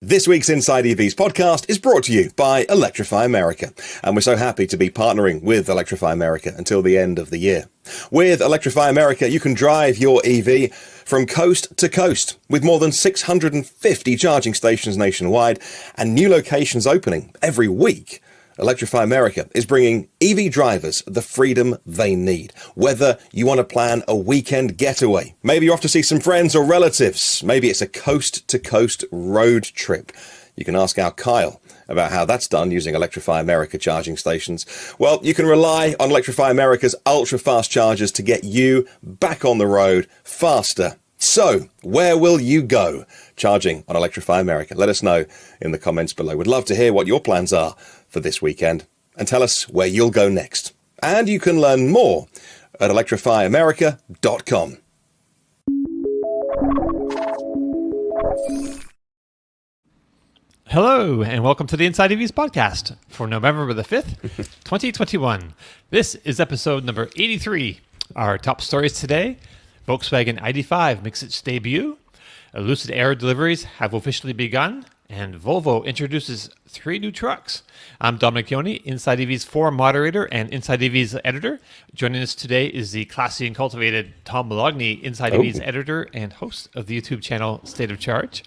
This week's Inside EVs podcast is brought to you by Electrify America, and we're so happy to be partnering with Electrify America until the end of the year. With Electrify America, you can drive your EV from coast to coast with more than 650 charging stations nationwide and new locations opening every week. Electrify America is bringing EV drivers the freedom they need. Whether you want to plan a weekend getaway, maybe you're off to see some friends or relatives, maybe it's a coast-to-coast road trip. You can ask our Kyle about how that's done using Electrify America charging stations. Well, you can rely on Electrify America's ultra-fast chargers to get you back on the road faster. So, where will you go charging on Electrify America? Let us know in the comments below. We'd love to hear what your plans are for this weekend and tell us where you'll go next. And you can learn more at electrifyamerica.com. Hello, and welcome to the Inside EVs podcast for November the 5th, 2021. This is episode number 83. Our top stories today: Volkswagen ID.5 makes its debut, Lucid Air deliveries have officially begun, and Volvo introduces 3 new trucks. I'm Dominic Yoni, Inside EV's forum moderator and Inside EV's editor. Joining us today is the classy and cultivated Tom Malogny, Inside EV's editor and host of the YouTube channel State of Charge.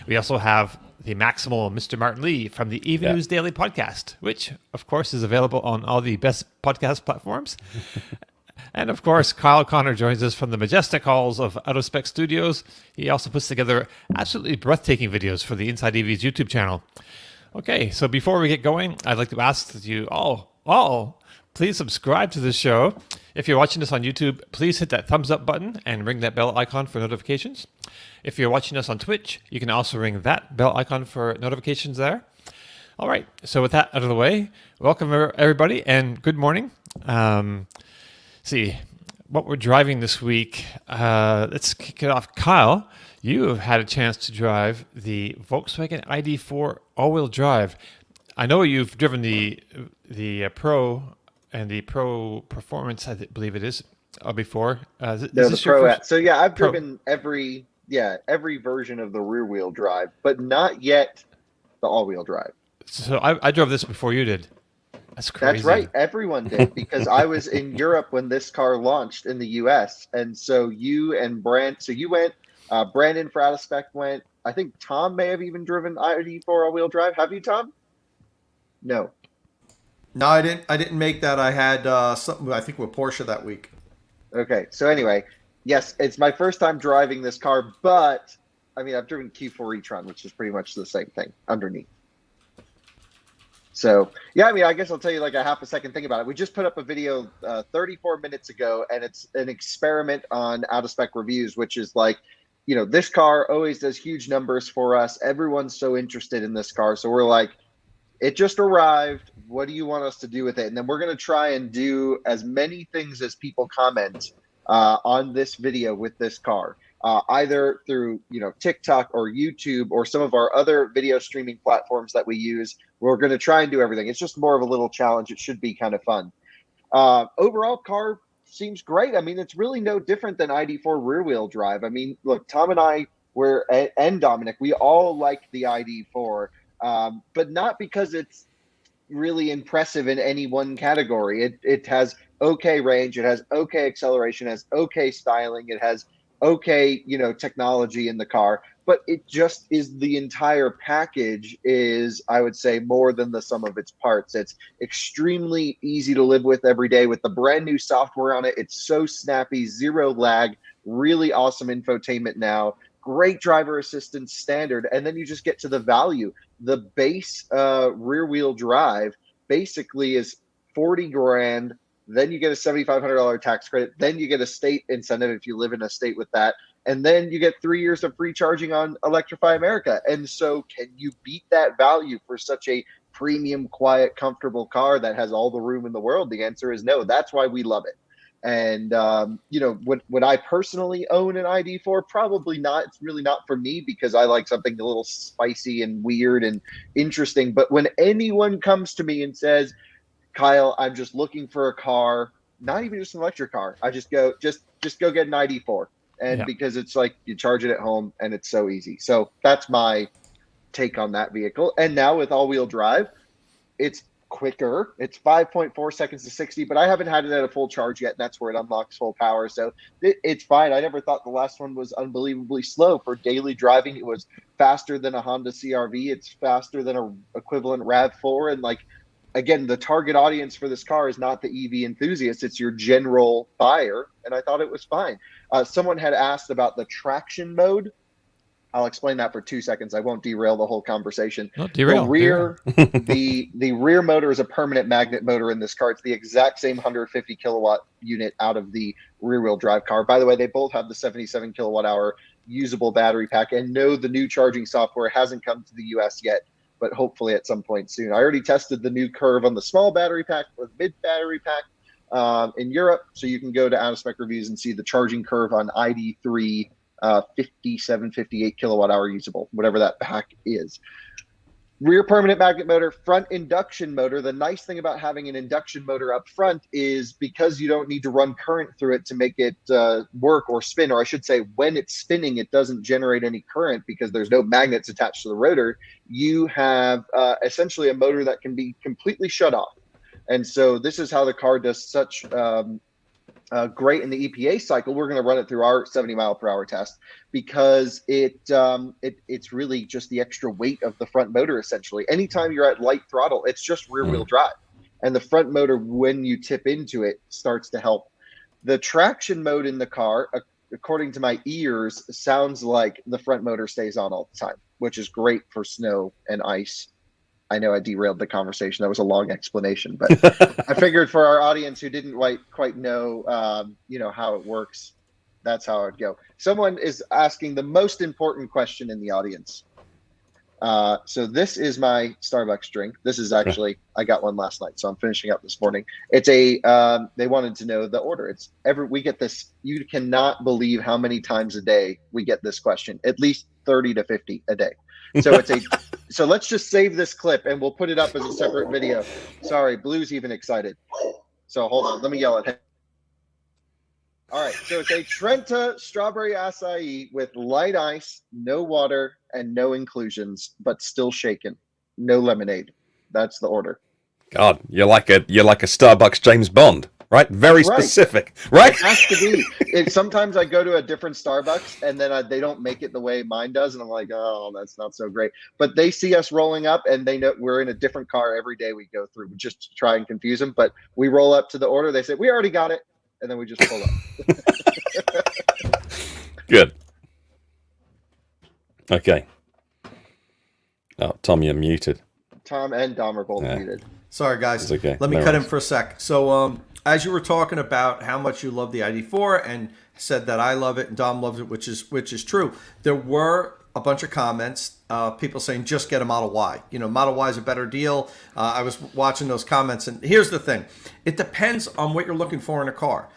We also have the maximal Mr. Martin Lee from the EV News Daily podcast, which, of course, is available on all the best podcast platforms. And of course, Kyle Connor joins us from the majestic halls of Out of Spec Studios. He also puts together absolutely breathtaking videos for the Inside EV's YouTube channel. Okay, so before we get going, I'd like to ask that you all, please subscribe to the show. If you're watching this on YouTube, please hit that thumbs up button and ring that bell icon for notifications. If you're watching us on Twitch, you can also ring that bell icon for notifications there. All right, so with that out of the way, welcome everybody and good morning. See what we're driving this week. Let's kick it off. Kyle, you have had a chance to drive the Volkswagen ID.4 all-wheel drive. I know you've driven the Pro and the Pro Performance, I believe it is, before. The Pro. So yeah, I've driven every version of the rear-wheel drive, but not yet the all-wheel drive. So I drove this before you did. That's crazy. That's right. Everyone did, because I was in Europe when this car launched in the US. And so you and you went, Brandon for Out of Spec went. I think Tom may have even driven ID.4 all-wheel drive. Have you, Tom? No. No, I didn't make that. I had something, I think, with Porsche that week. Okay. So anyway, yes, it's my first time driving this car, but I mean, I've driven Q4 e-tron, which is pretty much the same thing underneath. So, yeah, I mean, I guess I'll tell you like a half a second thing about it. We just put up a video 34 minutes ago, and it's an experiment on Out of Spec Reviews, which is like, you know, this car always does huge numbers for us. Everyone's so interested in this car. So we're like, it just arrived. What do you want us to do with it? And then we're going to try and do as many things as people comment on this video with this car. Either through, you know, TikTok or YouTube or some of our other video streaming platforms that we use. We're going to try and do everything. It's just more of a little challenge. It should be kind of fun. Overall, car seems great. I mean, it's really no different than ID.4 rear-wheel drive. I mean, look, Tom and I and Dominic, we all liked the ID.4, but not because it's really impressive in any one category. It has okay range. It has okay acceleration. It has okay styling. It has okay, you know, technology in the car, but it just is, the entire package is, I would say, more than the sum of its parts. It's extremely easy to live with every day with the brand new software on it. It's so snappy, zero lag, really awesome infotainment now, great driver assistance standard. And then you just get to the value. The base rear wheel drive basically is 40 grand. Then you get a $7,500 tax credit. Then you get a state incentive if you live in a state with that. And then you get 3 years of free charging on Electrify America. And so can you beat that value for such a premium, quiet, comfortable car that has all the room in the world? The answer is no. That's why we love it. And, you know, would I personally own an ID.4? Probably not. It's really not for me because I like something a little spicy and weird and interesting. But when anyone comes to me and says, Kyle, I'm just looking for a car, not even just an electric car, I just go, just go get an ID.4. And Yeah. because it's like you charge it at home and it's so easy. So that's my take on that vehicle. And now with all-wheel drive, it's quicker. It's 5.4 seconds to 60, but I haven't had it at a full charge yet, and that's where it unlocks full power. So it's fine. I never thought the last one was unbelievably slow. For daily driving, it was faster than a Honda CR-V. It's faster than a equivalent RAV4. And like, again, the target audience for this car is not the EV enthusiast. It's your general buyer. And I thought it was fine. Someone had asked about the traction mode. I'll explain that for 2 seconds. I won't derail the whole conversation. No, derail. The rear motor is a permanent magnet motor in this car. It's the exact same 150 kilowatt unit out of the rear wheel drive car. By the way, they both have the 77 kilowatt hour usable battery pack. And no, the new charging software hasn't come to the US yet, but hopefully at some point soon. I already tested the new curve on the small battery pack with mid battery pack in Europe. So you can go to Out of Spec Reviews and see the charging curve on ID.5 57, 58 kilowatt hour usable, whatever that pack is. Rear permanent magnet motor, front induction motor. The nice thing about having an induction motor up front is because you don't need to run current through it to make it work or spin, or I should say when it's spinning, it doesn't generate any current because there's no magnets attached to the rotor. You have essentially a motor that can be completely shut off. And so this is how the car does such great in the EPA cycle. We're going to run it through our 70 mile per hour test because it's really just the extra weight of the front motor. Essentially, anytime you're at light throttle, it's just rear wheel drive, and the front motor, when you tip into it, starts to help. The traction mode in the car, according to my ears, sounds like the front motor stays on all the time, which is great for snow and ice. I know I derailed the conversation. That was a long explanation, but I figured for our audience who didn't quite know, how it works, that's how it would go. Someone is asking the most important question in the audience. So this is my Starbucks drink. This is actually, I got one last night, so I'm finishing up this morning. It's they wanted to know the order. We get this. You cannot believe how many times a day we get this question, at least 30 to 50 a day. So so let's just save this clip and we'll put it up as a separate video. Sorry, Blue's even excited. So hold on, let me yell at him. All right, so it's a Trenta strawberry acai with light ice, no water, and no inclusions, but still shaken. No lemonade. That's the order. God, you're like a Starbucks James Bond, right? Very specific, right? It has to be. Sometimes I go to a different Starbucks and then they don't make it the way mine does, and I'm like, oh, that's not so great. But they see us rolling up, and they know we're in a different car every day we go through, just to try and confuse them. But we roll up to the order. They say, we already got it, and then we just pull up. Good. Okay. Oh, Tom, you're muted. Tom and Dom are both muted. Sorry, guys. It's okay. Let me cut him for a sec. So, as you were talking about how much you love the ID.4 and said that I love it and Dom loves it, which is true, there were a bunch of comments, people saying just get a Model Y. Model Y is a better deal. I was watching those comments, and here's the thing. It depends on what you're looking for in a car.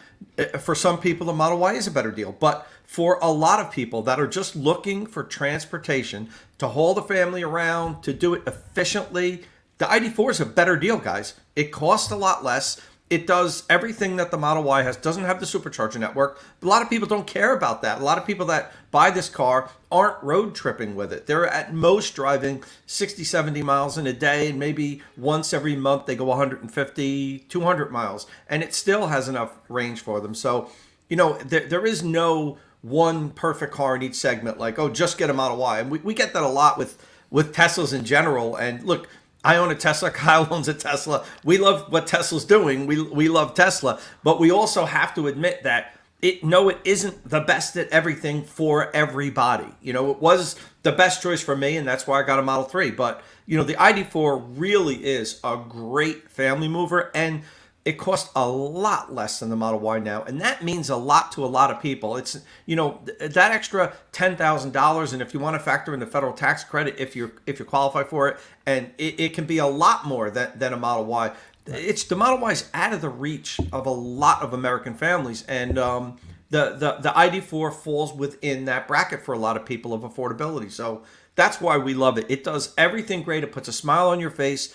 For some people, the Model Y is a better deal, but for a lot of people that are just looking for transportation to haul the family around, to do it efficiently, the ID.4 is a better deal, guys. It costs a lot less. It does everything that the Model Y has. Doesn't have the supercharger network. A lot of people don't care about that. A lot of people that buy this car aren't road tripping with it. They're at most driving 60, 70 miles in a day, and maybe once every month they go 150, 200 miles, and it still has enough range for them. So, there is no one perfect car in each segment, like, oh, just get a Model Y. And we get that a lot with Teslas in general. And look, I own a Tesla. Kyle owns a Tesla. We love what Tesla's doing. We love Tesla. But we also have to admit that it isn't the best at everything for everybody. It was the best choice for me, and that's why I got a Model 3. But, the ID.4 really is a great family mover, and it costs a lot less than the Model Y now, and that means a lot to a lot of people. It's, that extra $10,000, and if you want to factor in the federal tax credit, if you qualify for it, and it can be a lot more than a Model Y. It's the Model Y is out of the reach of a lot of American families, and the ID.4 falls within that bracket for a lot of people of affordability. So that's why we love it. It does everything great. It puts a smile on your face.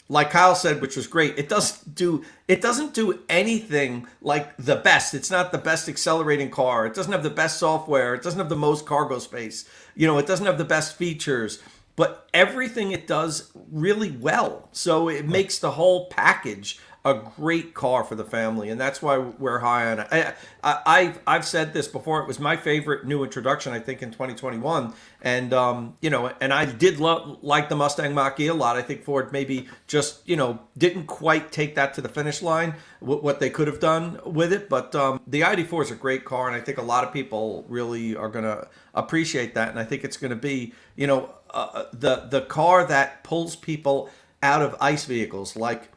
like Kyle said, which was great, it doesn't do anything like the best. It's not the best accelerating car. It doesn't have the best software. It doesn't have the most cargo space. It doesn't have the best features, but everything it does really well. So it makes the whole package a great car for the family, and that's why we're high on it. I've said this before. It was my favorite new introduction, I think, in 2021, and and I did like the Mustang Mach-E a lot. I think Ford maybe just didn't quite take that to the finish line, what they could have done with it. But the ID.4 is a great car, and I think a lot of people really are going to appreciate that. And I think it's going to be the car that pulls people out of ICE vehicles like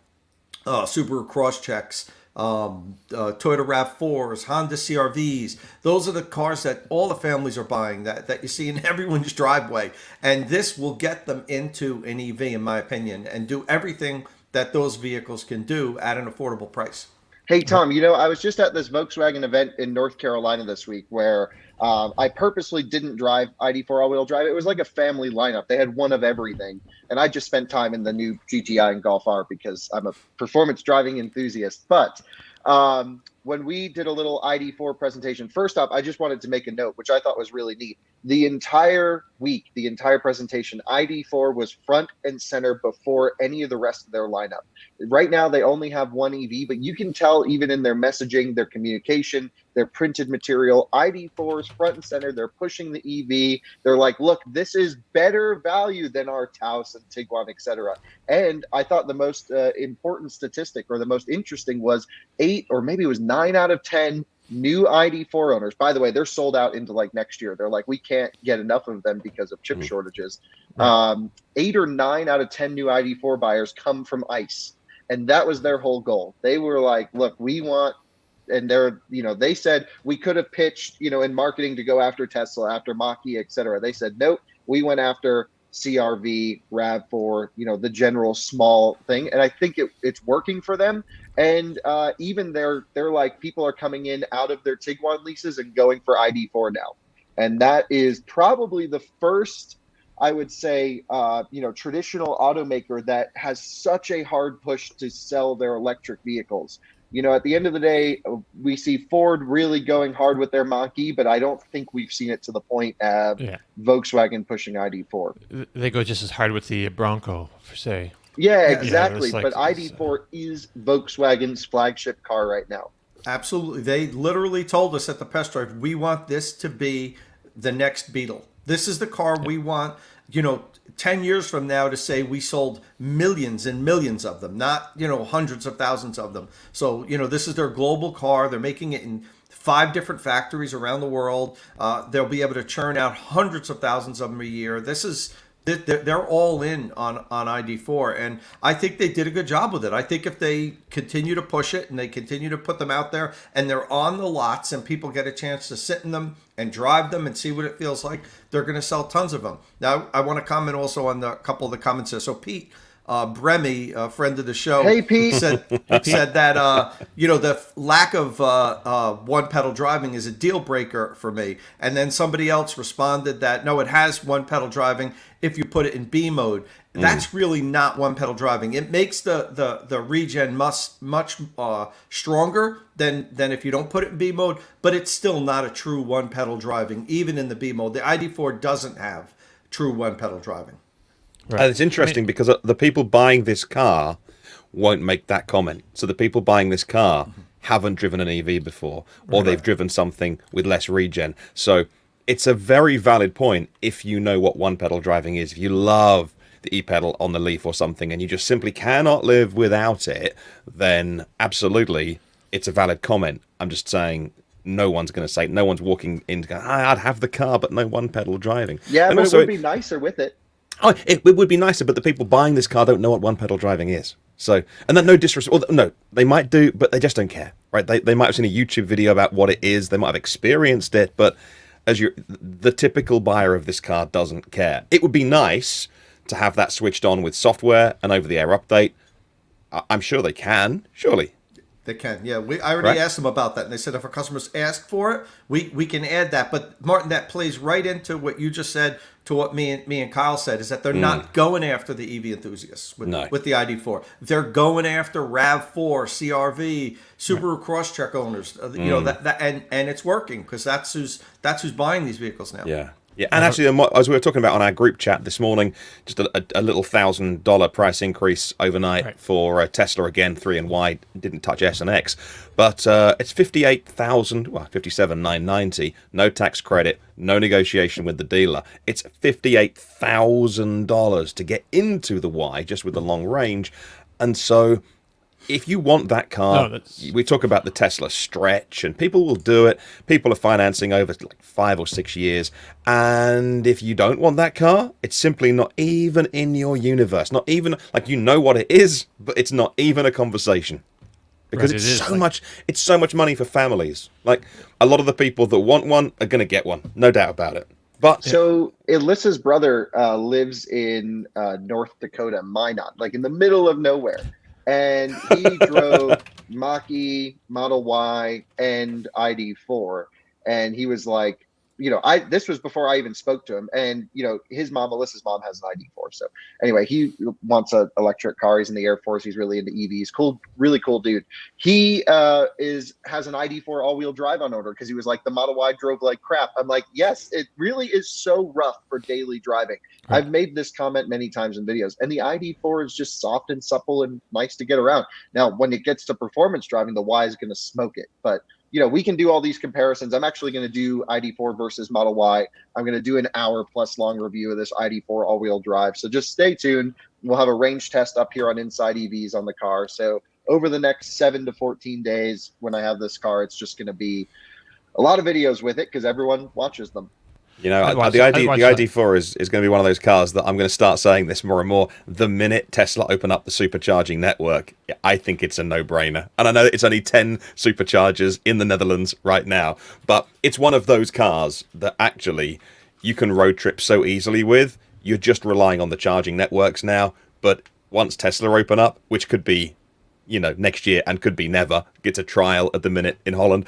Subaru Crosschecks, Toyota RAV4s, Honda CR-Vs. Those are the cars that all the families are buying, that you see in everyone's driveway. And this will get them into an EV, in my opinion, and do everything that those vehicles can do at an affordable price. Hey, Tom, I was just at this Volkswagen event in North Carolina this week where I purposely didn't drive ID.4 all-wheel drive. It was like a family lineup. They had one of everything. And I just spent time in the new GTI and Golf R because I'm a performance driving enthusiast. But when we did a little ID.4 presentation, first off, I just wanted to make a note, which I thought was really neat. The entire week, the entire presentation, ID.4 was front and center before any of the rest of their lineup. Right now, they only have one EV, but you can tell even in their messaging, their communication, their printed material, ID.4 is front and center. They're pushing the EV. They're like, look, this is better value than our Taos and Tiguan, etc. And I thought the most important statistic, or the most interesting, was 8 or maybe it was 9 out of 10 new ID.4 owners. By the way, they're sold out into like next year. They're like, we can't get enough of them because of chip shortages. 8 or 9 out of 10 new ID.4 buyers come from ICE. And that was their whole goal. They were like, look, we want, and they said we could have pitched, in marketing to go after Tesla, after Mach-E, et cetera. They said, nope, we went after CR-V, RAV4, the general small thing. And I think it's working for them. And even they're like, people are coming in out of their Tiguan leases and going for ID.4 now. And that is probably the first, I would say, traditional automaker that has such a hard push to sell their electric vehicles. At the end of the day, we see Ford really going hard with their Mach-E, but I don't think we've seen it to the point of Volkswagen pushing ID.4. They go just as hard with the Bronco, per se. Yeah, exactly. Like, but ID.4 is Volkswagen's flagship car right now. Absolutely. They literally told us at the test drive, we want this to be the next Beetle. This is the car we want, 10 years from now to say we sold millions and millions of them, not, hundreds of thousands of them. So, this is their global car. They're making it in 5 different factories around the world. They'll be able to churn out hundreds of thousands of them a year. They're all in on ID.4, and I think they did a good job with it. I think if they continue to push it and they continue to put them out there and they're on the lots and people get a chance to sit in them and drive them and see what it feels like, they're going to sell tons of them. Now, I want to comment also on a couple of the comments here. So Pete Bremy, a friend of the show, hey, Pete. said that the lack of one pedal driving is a deal breaker for me. And then somebody else responded that no, it has one pedal driving if you put it in B mode. That's really not one pedal driving. It makes the regen much stronger than if you don't put it in B mode, but it's still not a true one pedal driving, even in the B mode. The ID.4 doesn't have true one pedal driving. Right. And it's interesting because the people buying this car won't make that comment. So the people buying this car haven't driven an EV before, or they've driven something with less regen. So it's a very valid point if you know what one pedal driving is. If you love the e-pedal on the Leaf or something and you just simply cannot live without it, then absolutely it's a valid comment. I'm just saying no one's walking in to go, I'd have the car but no one pedal driving. Yeah, and but also, it would be nicer with it. Oh, it would be nicer, but the people buying this car don't know what one pedal driving is. So, and then no disrespect. Well, no, they might do, but they just don't care, right? They might have seen a YouTube video about what it is. They might have experienced it, but the typical buyer of this car doesn't care. It would be nice to have that switched on with software and over-the-air update. I'm sure they can, surely. They can, yeah. I already Right. asked them about that, and they said if our customers ask for it, we can add that. But Martin, that plays right into what you just said to what me and Kyle said, is that they're not going after the EV enthusiasts with, No. with the ID4. They're going after Rav4, CRV, Subaru Crosstrek owners. You know that and it's working because that's who's buying these vehicles now. Yeah. Yeah, and actually, as we were talking about on our group chat this morning, just a little $1,000 price increase overnight for Tesla again, 3 and Y. Didn't touch S and X, but it's 57,990. No tax credit, no negotiation with the dealer. It's $58,000 to get into the Y just with the long range, and so. If you want that car, we talk about the Tesla stretch, and people will do it. People are financing over like 5 or 6 years. And if you don't want that car, it's simply not even in your universe. Not even, like, you know what it is, but it's not even a conversation. Because it's so much money for families. Like, a lot of the people that want one are going to get one. No doubt about it. But so Alyssa's brother lives in North Dakota, Minot, like in the middle of nowhere. And he drove Mach-E, Model Y, and ID4. And he was like, this was before I even spoke to him. And, his mom, Alyssa's mom, has an ID4. So anyway, he wants an electric car. He's in the Air Force. He's really into EVs. Cool, really cool dude. He has an ID4 all-wheel drive on order because he was like, the Model Y drove like crap. I'm like, yes, it really is so rough for daily driving. Right. I've made this comment many times in videos, and the ID4 is just soft and supple and nice to get around. Now, when it gets to performance driving, the Y is going to smoke it. But we can do all these comparisons. I'm actually going to do ID4 versus Model Y. I'm going to do an hour-plus long review of this ID4 all-wheel drive. So just stay tuned. We'll have a range test up here on Inside EVs on the car. So over the next 7 to 14 days when I have this car, it's just going to be a lot of videos with it because everyone watches them. The ID4 is going to be one of those cars that I'm going to start saying this more and more. The minute Tesla open up the supercharging network, I think it's a no-brainer. And I know it's only 10 superchargers in the Netherlands right now, but it's one of those cars that actually you can road trip so easily with. You're just relying on the charging networks now, but once Tesla open up, which could be next year and could be never, it's a trial at the minute in Holland,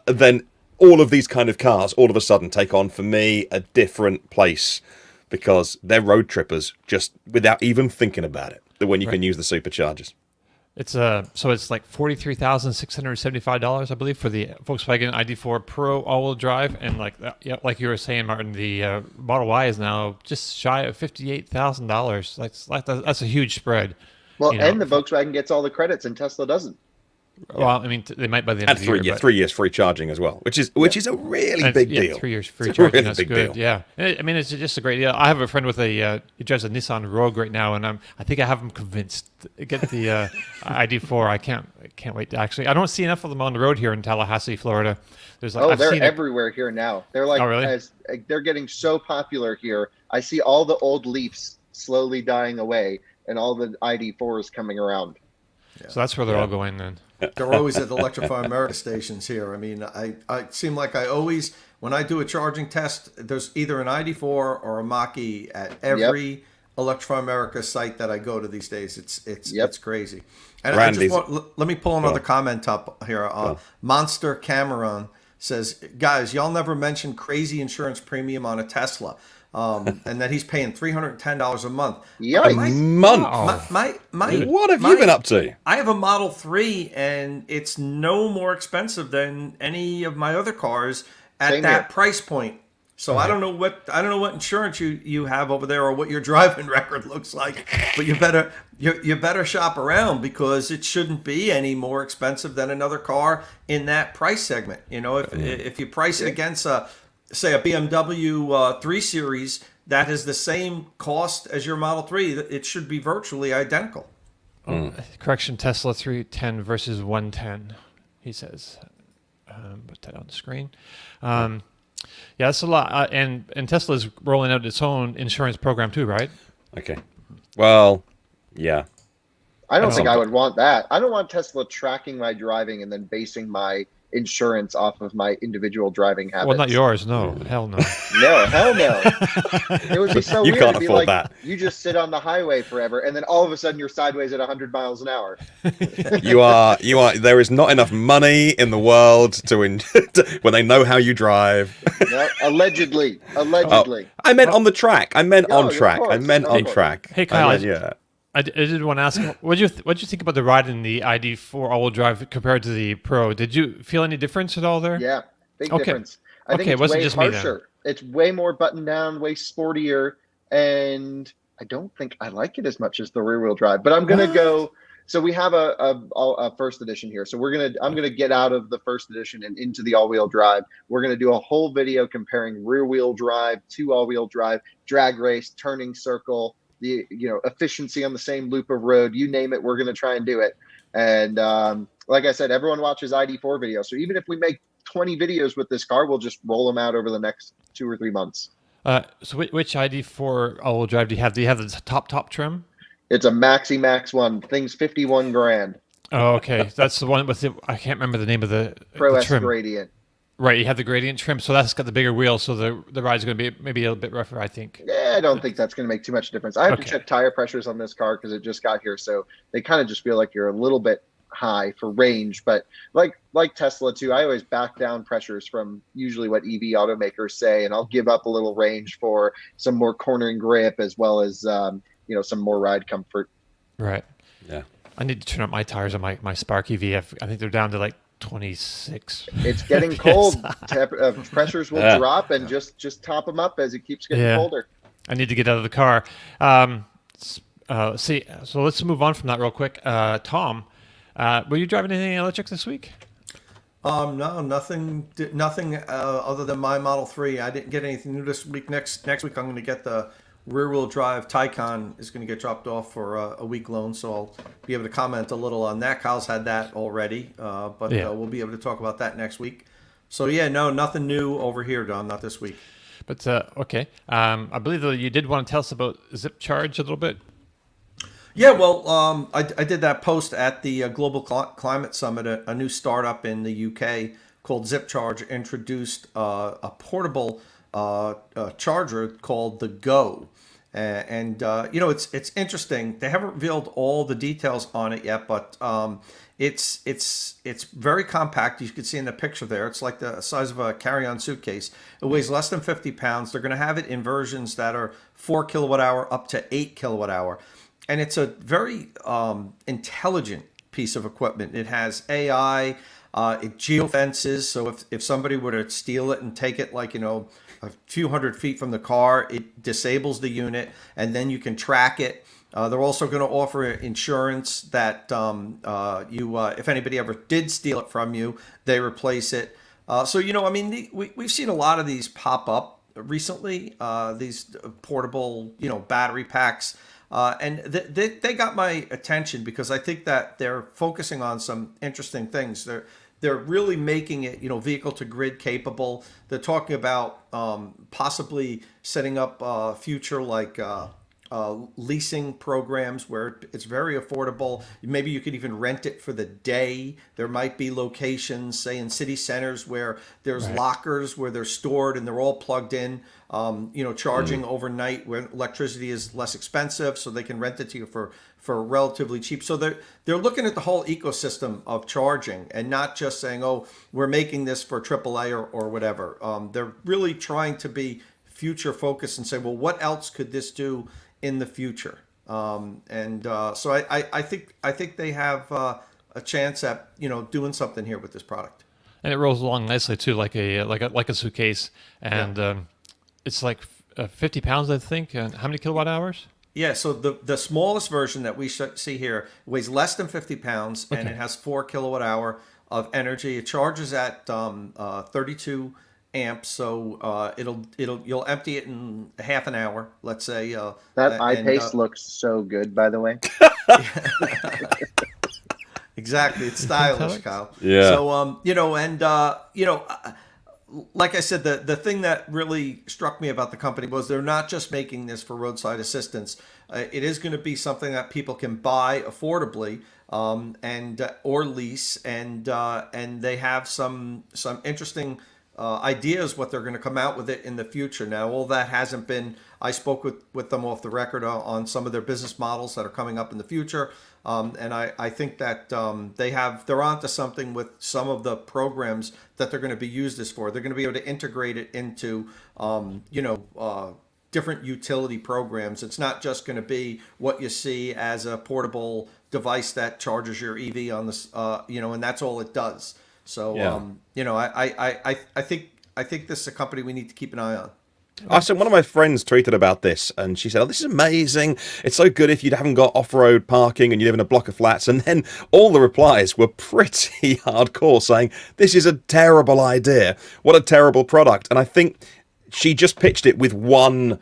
then all of these kind of cars all of a sudden take on, for me, a different place because they're road trippers just without even thinking about it, when you can use the superchargers. It's so it's like $43,675, I believe, for the Volkswagen ID4 Pro all-wheel drive, and like you were saying, Martin, the Model Y is now just shy of $58,000. That's a huge spread. Well, and the Volkswagen gets all the credits, and Tesla doesn't. Well, I mean, they might by the end of the year. 3 years free charging as well, which is a really big deal. 3 years free charging, really that's good. Deal. Yeah, I mean, it's just a great deal. I have a friend with he drives a Nissan Rogue right now, and I think I have him convinced to get the ID4. I can't wait to actually. I don't see enough of them on the road here in Tallahassee, Florida. They're everywhere here now. They're like, really? They're getting so popular here. I see all the old Leafs slowly dying away, and all the ID4s coming around. Yeah. So that's where they're all going then. They're always at the Electrify America stations here. I mean, I seem like I always, when I do a charging test, there's either an ID4 or a Mach-E at every Electrify America site that I go to these days. It's crazy. And let me pull another comment up here. Monster Cameron says, guys, y'all never mentioned crazy insurance premium on a Tesla. And that he's paying $310 a month. Yeah, what have you been up to? I have a Model 3, and it's no more expensive than any of my other cars at that price point. So I don't know what insurance you have over there or what your driving record looks like, but you better shop around because it shouldn't be any more expensive than another car in that price segment. If you price it against say a BMW 3 Series, that is the same cost as your Model 3. It should be virtually identical. Correction, Tesla 310 versus 110, he says. Put that on the screen. Yeah, that's a lot. And Tesla's rolling out its own insurance program too, right? Okay. Well, yeah. I don't think I would want that. I don't want Tesla tracking my driving and then basing my insurance off of my individual driving habits. Well, not yours. No, hell no. No, hell no. It would be so You weird can't to be afford like, that. you just sit on the highway forever, and then all of a sudden you're sideways at 100 miles an hour. You are. There is not enough money in the world when they know how you drive. No, allegedly. I meant on the track. I meant No, on of track. I course, meant of on course. track. Hey, Kyle, Yeah. I did want to ask, what'd you think about the ride in the ID.4 all-wheel drive compared to the Pro? Did you feel any difference at all there? Yeah, big Okay. difference. I think Okay, it's wasn't way just me then. harsher. It's way more buttoned down, way sportier, and I don't think I like it as much as the rear-wheel drive. But I'm gonna go. So we have a first edition here. So I'm gonna get out of the first edition and into the all-wheel drive. We're gonna do a whole video comparing rear-wheel drive to all-wheel drive, drag race, turning circle, the efficiency on the same loop of road. You name it, we're gonna try and do it. And like I said, everyone watches ID4 videos. So even if we make 20 videos with this car, we'll just roll them out over the next 2 or 3 months. So which ID.4 all-wheel drive do you have? Do you have the top trim? It's a Maxi Max one. Thing's 51 grand. Oh, okay. That's the one with I can't remember the name of the Pro the S trim. Gradient. Right, you have the gradient trim, so that's got the bigger wheel, so the ride's going to be maybe a little bit rougher, I think. Yeah, I don't think that's going to make too much difference. I have to Okay. check tire pressures on this car because it just got here, so they kind of just feel like you're a little bit high for range. But like Tesla too, I always back down pressures from usually what EV automakers say, and I'll give up a little range for some more cornering grip as well as some more ride comfort. Right. Yeah. I need to turn up my tires on my Spark EV. I think they're down to like 26. It's getting cold. Pressures will Yeah. drop, and just top them up as it keeps getting Yeah. colder. I need to get out of the car. So let's move on from that real quick. Tom, were you driving anything electric this week? No, nothing other than my Model 3. I didn't get anything new this week. Next week I'm going to get the rear-wheel drive Taycan is going to get dropped off for a week loan, so I'll be able to comment a little on that. Kyle's had that already, but Yeah. we'll be able to talk about that next week. So yeah, no, nothing new over here, Don, not this week. But okay. I believe that you did want to tell us about Zip Charge a little bit. Yeah, well, I did that post at the Global Climate Summit. A new startup in the UK called Zip Charge introduced a portable charger called the Go. And it's interesting. They haven't revealed all the details on it yet, but it's very compact. You can see in the picture there. It's like the size of a carry-on suitcase. It weighs less than 50 pounds. They're going to have it in versions that are 4 kilowatt hour up to 8 kilowatt hour. And it's a very intelligent piece of equipment. It has AI, it geofences. So if somebody were to steal it and take it a few hundred feet from the car, it disables the unit, and then you can track it. They're also going to offer insurance that if anybody ever did steal it from you, they replace it. We've seen a lot of these pop up recently, these portable, battery packs. And they got my attention because I think that they're focusing on some interesting things. They're really making it, vehicle to grid capable. They're talking about possibly setting up future leasing programs where it's very affordable. Maybe you could even rent it for the day. There might be locations, say in city centers, where there's lockers where they're stored and they're all plugged in, charging overnight when electricity is less expensive, so they can rent it to you for relatively cheap. So they're looking at the whole ecosystem of charging and not just saying, oh, we're making this for AAA or whatever. They're really trying to be future focused and say, well, what else could this do in the future? So I think they have a chance at doing something here with this product. And it rolls along nicely too, like a suitcase, and it's like 50 pounds, I think. And how many kilowatt hours? Yeah, so the smallest version that we see here weighs less than 50 pounds, and it has 4 kilowatt hour of energy. It charges at 32 amps, so you'll empty it in half an hour, let's say. That iPace looks so good, by the way. Exactly, it's stylish, Kyle. Yeah. So like I said, the thing that really struck me about the company was they're not just making this for roadside assistance. It is going to be something that people can buy affordably. and or lease, and they have some interesting ideas what they're going to come out with it in the future. Now, all that hasn't been. I spoke with them off the record on some of their business models that are coming up in the future, and I think that they're onto something with some of the programs that they're going to be used this for. They're going to be able to integrate it into different utility programs. It's not just going to be what you see as a portable device that charges your EV on this, and that's all it does. So, I think this is a company we need to keep an eye on. So one of my friends tweeted about this, and she said, "Oh, this is amazing! It's so good if you haven't got off-road parking and you live in a block of flats." And then all the replies were pretty hardcore, saying, "This is a terrible idea. What a terrible product!" And I think she just pitched it with one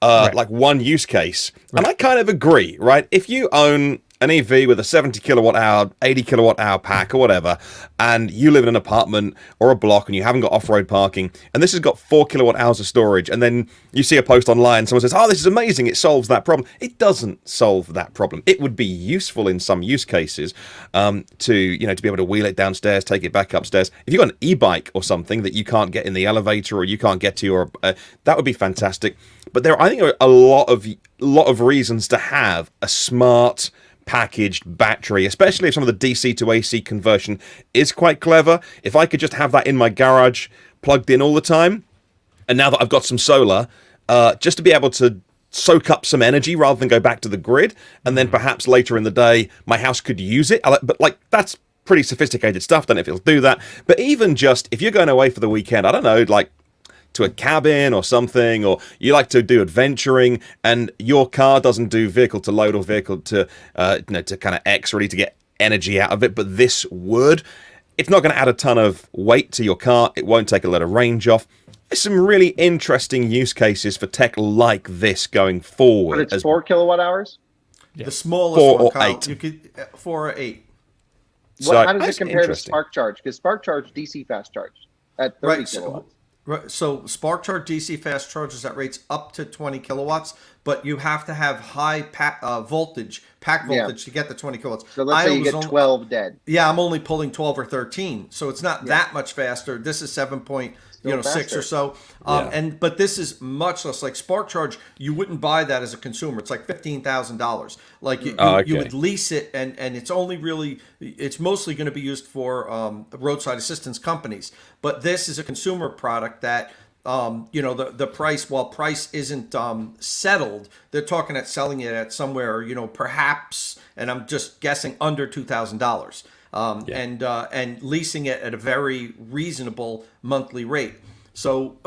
use case, and I kind of agree. Right? If you own an EV with a 70 kilowatt hour, 80 kilowatt hour pack or whatever, and you live in an apartment or a block and you haven't got off-road parking, and this has got 4 kilowatt hours of storage, and then you see a post online, someone says, "Oh, this is amazing, it solves that problem." It doesn't solve that problem. It would be useful in some use cases to be able to wheel it downstairs, take it back upstairs. If you've got an e-bike or something that you can't get in the elevator or you can't get to, or that would be fantastic. But I think there are a lot of reasons to have a smart packaged battery, especially if some of the DC to AC conversion is quite clever. If I could just have that in my garage plugged in all the time, and now that I've got some solar, just to be able to soak up some energy rather than go back to the grid, and then perhaps later in the day my house could use it. But that's pretty sophisticated stuff. Don't know if it'll do that. But even just if you're going away for the weekend, I don't know, like to a cabin or something, or you like to do adventuring and your car doesn't do vehicle to load or vehicle to to kind of X, really, to get energy out of it, but this would. It's not going to add a ton of weight to your car. It won't take a lot of range off. There's some really interesting use cases for tech like this going forward. But it's 4 kilowatt hours? Yeah. The smallest 4 one, or Kyle, 8. You could 4 or 8. How does it compare to Spark Charge? Because Spark Charge DC fast charge at 30 kilowatts. So Spark Charge DC fast charges at rates up to 20 kilowatts, but you have to have high pack voltage to get the 20 kilowatts. So let's say you get 12 dead. Yeah, I'm only pulling 12 or 13, so it's not that much faster. This is 7.6 or so, but this is much less. Like Spark Charge, you wouldn't buy that as a consumer. It's like $15,000. Like you would lease it, and it's mostly going to be used for roadside assistance companies. But this is a consumer product that. The price, while price isn't settled, they're talking at selling it at somewhere, perhaps, and I'm just guessing, under $2,000, and leasing it at a very reasonable monthly rate. So,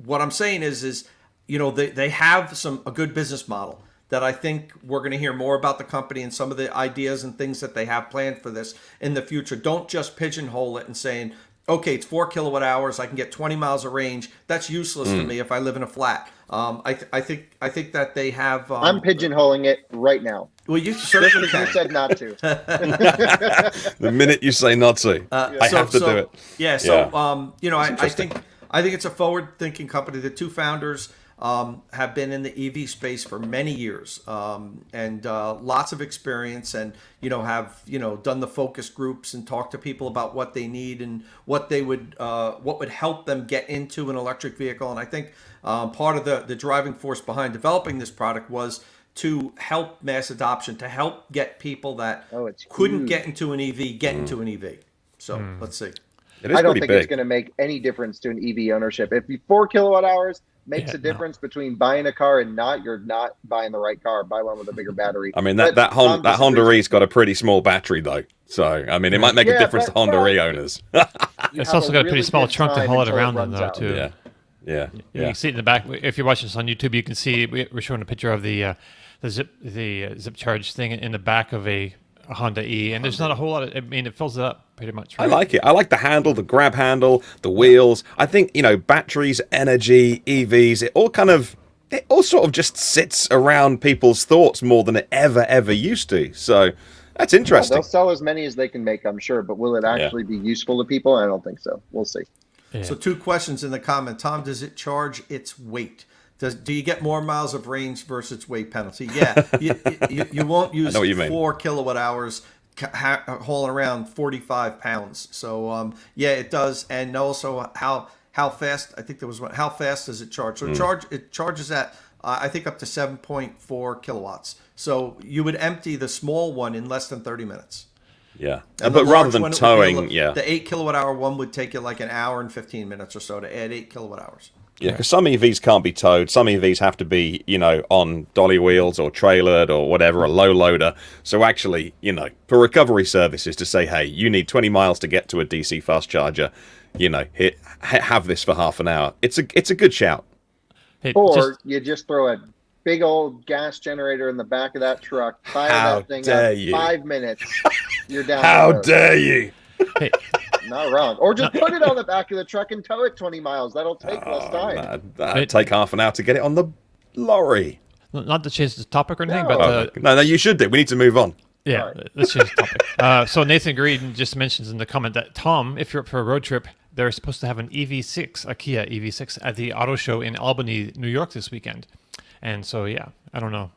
what I'm saying is they have a good business model that I think we're going to hear more about the company and some of the ideas and things that they have planned for this in the future. Don't just pigeonhole it and saying, okay, it's 4 kilowatt hours. I can get 20 miles of range. That's useless to me if I live in a flat. I think that they have. I'm pigeonholing it right now. Well, you certainly can. You said not to. The minute you say not to, I have to do it. Yeah. So I think it's a forward-thinking company. The two founders have been in the EV space for many years, and lots of experience, and have done the focus groups and talked to people about what they need and what would help them get into an electric vehicle. And I think part of the driving force behind developing this product was to help mass adoption, to help get people that couldn't get into an EV into an EV. So let's see. I don't think it's going to make any difference to an EV ownership. If you 4 kilowatt hours makes a difference between buying a car and not, you're not buying the right car. Buy one with a bigger battery. I mean, that Honda E's got a pretty small batry, though. So, I mean, it might make a difference to Honda E owners. It's also got a pretty small trunk to haul it around in, though, too. Yeah. You can see it in the back. If you're watching this on YouTube, you can see we're showing a picture of the zip charge thing in the back of a Honda E, and there's not a whole lot of, it fills it up pretty much. Right? I like it. I like the handle, the grab handle, the wheels. I think, batteries, energy, EVs, it all sort of just sits around people's thoughts more than it ever used to. So that's interesting. They'll sell as many as they can make, I'm sure, but will it actually be useful to people? I don't think so. We'll see. Yeah. So 2 questions in the comment. Tom, does it charge its weight? Do you get more miles of range versus weight penalty? Yeah, you won't use know what you mean. 4 kilowatt hours hauling around 45 pounds. So yeah, it does. And also how fast, I think there was one, how fast does it charge? So it charges at I think up to 7.4 kilowatts. So you would empty the small one in less than 30 minutes. Yeah, And but the rather large than one, it would be towing, the 8 kilowatt hour one would take you like an hour and 15 minutes or so to add 8 kilowatt hours. Yeah, because some EVs can't be towed. Some EVs have to be, on dolly wheels or trailered or whatever, a low loader. So actually, for recovery services to say, hey, you need 20 miles to get to a DC fast charger, have this for half an hour. It's a good shout. Hey, Or you just throw a big old gas generator in the back of that truck, fire that thing up, 5 minutes, you're down. How dare you? hey, Not wrong. Or just put it on the back of the truck and tow it 20 miles. That'll take less time. That'd take half an hour to get it on the lorry. not to change the topic or anything, No. but No, you should do. We need to move on. yeah, Alright. let's change the topic. So Nathan Green just mentions in the comment that Tom, if you're up for a road trip, they're supposed to have an EV6, a Kia EV6, at the auto show in Albany, New York this weekend. And so yeah, I don't know.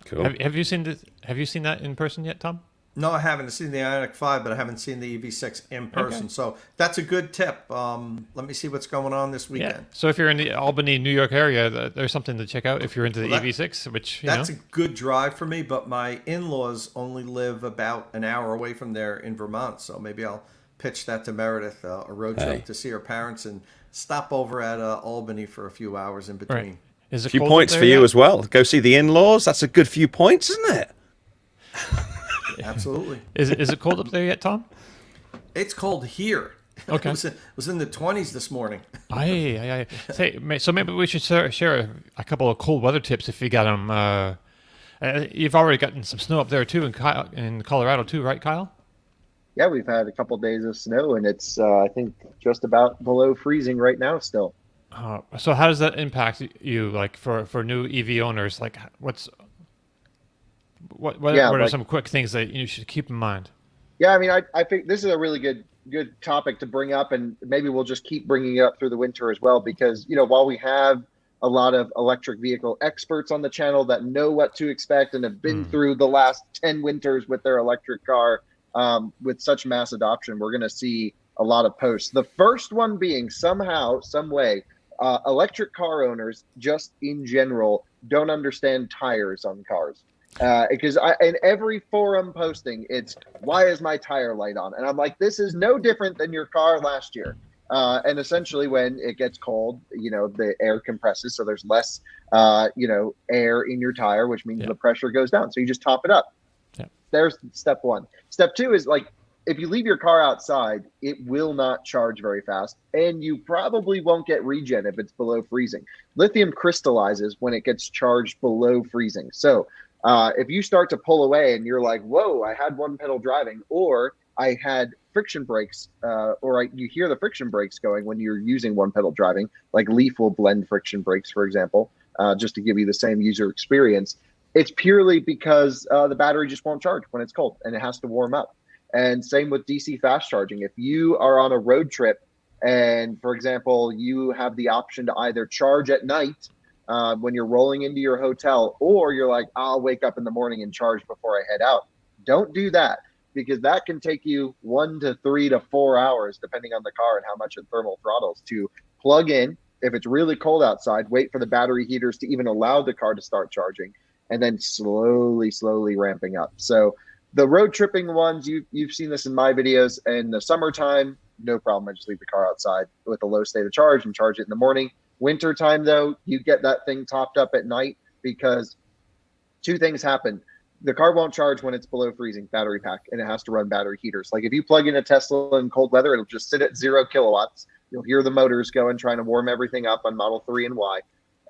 Cool. Have you seen this? Have you seen that in person yet, Tom? No, I haven't. I've seen the Ioniq 5, but I haven't seen the EV6 in person. Okay. So that's a good tip. Let me see what's going on this weekend. Yeah. So if you're in the Albany, New York area, there's something to check out if you're into the Well, that- EV6, which That's a good drive for me, but my in-laws only live about an hour away from there in Vermont. So maybe I'll pitch that to Meredith, a road trip Hey. to see her parents and stop over at Albany for a few hours in between. right. Is it A few cold points up for there you yet? as well. Go see the in-laws. That's a good few points, isn't it? Absolutely. Is it cold up there yet, Tom? It's cold here. Okay. It was in the 20s this morning. Aye. So maybe we should share a couple of cold weather tips if you got them. You've already gotten some snow up there too in Colorado too, right, Kyle? Yeah, we've had a couple days of snow, and it's, I think, just about below freezing right now still. So how does that impact you, like for new EV owners? Like, what Yeah, are like- some quick things that you should keep in mind? Yeah, I mean, I think this is a really good topic to bring up, and maybe we'll just keep bringing it up through the winter as well, because while we have a lot of electric vehicle experts on the channel that know what to expect and have been through the last 10 winters with their electric car, with such mass adoption, we're going to see a lot of posts. The first one being somehow, some way, electric car owners just in general don't understand tires on cars. Because in every forum posting, it's, why is my tire light on? And I'm like, this is no different than your car last year. And essentially when it gets cold, the air compresses. So there's less, air in your tire, which means the pressure goes down. So you just top it up. Yeah. There's step one. Step two is like, if you leave your car outside, it will not charge very fast, and you probably won't get regen if it's below freezing. Lithium crystallizes when it gets charged below freezing. So if you start to pull away and you're like, whoa, I had one pedal driving, or I had friction brakes, you hear the friction brakes going when you're using one pedal driving, like Leaf will blend friction brakes, for example, just to give you the same user experience. It's purely because the battery just won't charge when it's cold and it has to warm up. And same with DC fast charging. If you are on a road trip and, for example, you have the option to either charge at night when you're rolling into your hotel, or you're like, I'll wake up in the morning and charge before I head out. Don't do that, because that can take you 1 to 3 to 4 hours, depending on the car and how much it thermal throttles, to plug in. If it's really cold outside, wait for the battery heaters to even allow the car to start charging, and then slowly ramping up. So the road tripping ones, you've seen this in my videos. In the summertime, no problem. I just leave the car outside with a low state of charge and charge it in the morning. Winter time, though, you get that thing topped up at night, because two things happen. The car won't charge when it's below freezing battery pack, and it has to run battery heaters. Like if you plug in a Tesla in cold weather, it'll just sit at 0 kilowatts. You'll hear the motors going, trying to warm everything up on Model 3 and Y,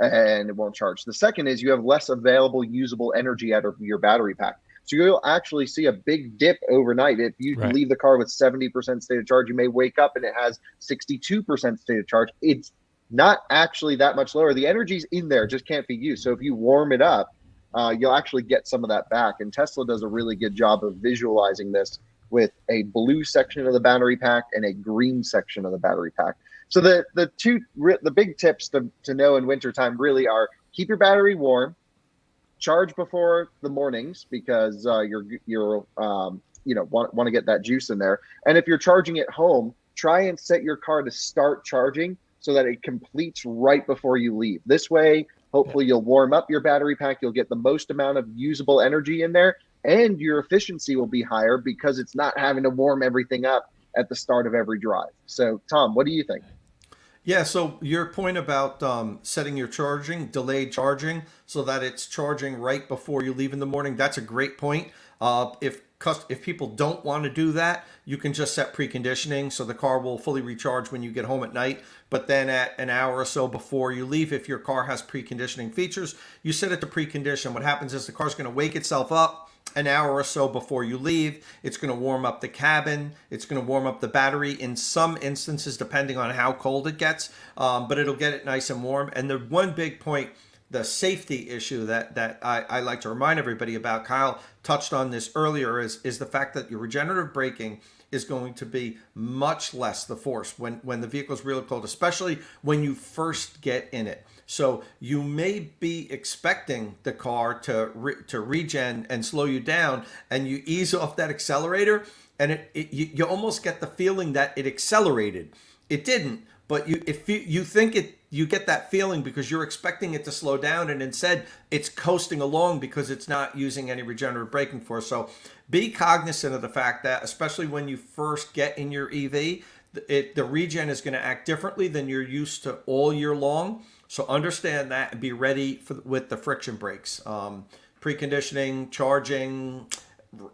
and it won't charge. The second is you have less available usable energy out of your battery pack. So you'll actually see a big dip overnight. If you leave the car with 70% state of charge, you may wake up and it has 62% state of charge. It's not actually that much lower. The energy's in there, just can't be used. So if you warm it up, you'll actually get some of that back. And Tesla does a really good job of visualizing this with a blue section of the battery pack and a green section of the battery pack. So the big tips to know in wintertime really are: keep your battery warm, charge before the mornings because you're want to get that juice in there. And if you're charging at home, try and set your car to start charging so that it completes right before you leave. This way, hopefully you'll warm up your battery pack, you'll get the most amount of usable energy in there, and your efficiency will be higher because it's not having to warm everything up at the start of every drive. So, Tom, what do you think? Yeah, so your point about setting your delayed charging, so that it's charging right before you leave in the morning, that's a great point. If people don't want to do that, you can just set preconditioning so the car will fully recharge when you get home at night. But then at an hour or so before you leave, if your car has preconditioning features, you set it to precondition. What happens is the car's going to wake itself up an hour or so before you leave. It's going to warm up the cabin. It's going to warm up the battery in some instances, depending on how cold it gets. But it'll get it nice and warm. And the one big point, the safety issue that I like to remind everybody about, Kyle touched on this earlier, is the fact that your regenerative braking is going to be much less the force when the vehicle is really cold, especially when you first get in it. So you may be expecting the car to regen and slow you down, and you ease off that accelerator, and you almost get the feeling that it accelerated. It didn't, but you think it. You get that feeling because you're expecting it to slow down, and instead it's coasting along because it's not using any regenerative braking force. So be cognizant of the fact that, especially when you first get in your EV, the regen is going to act differently than you're used to all year long. So understand that and be ready with the friction brakes, preconditioning, charging,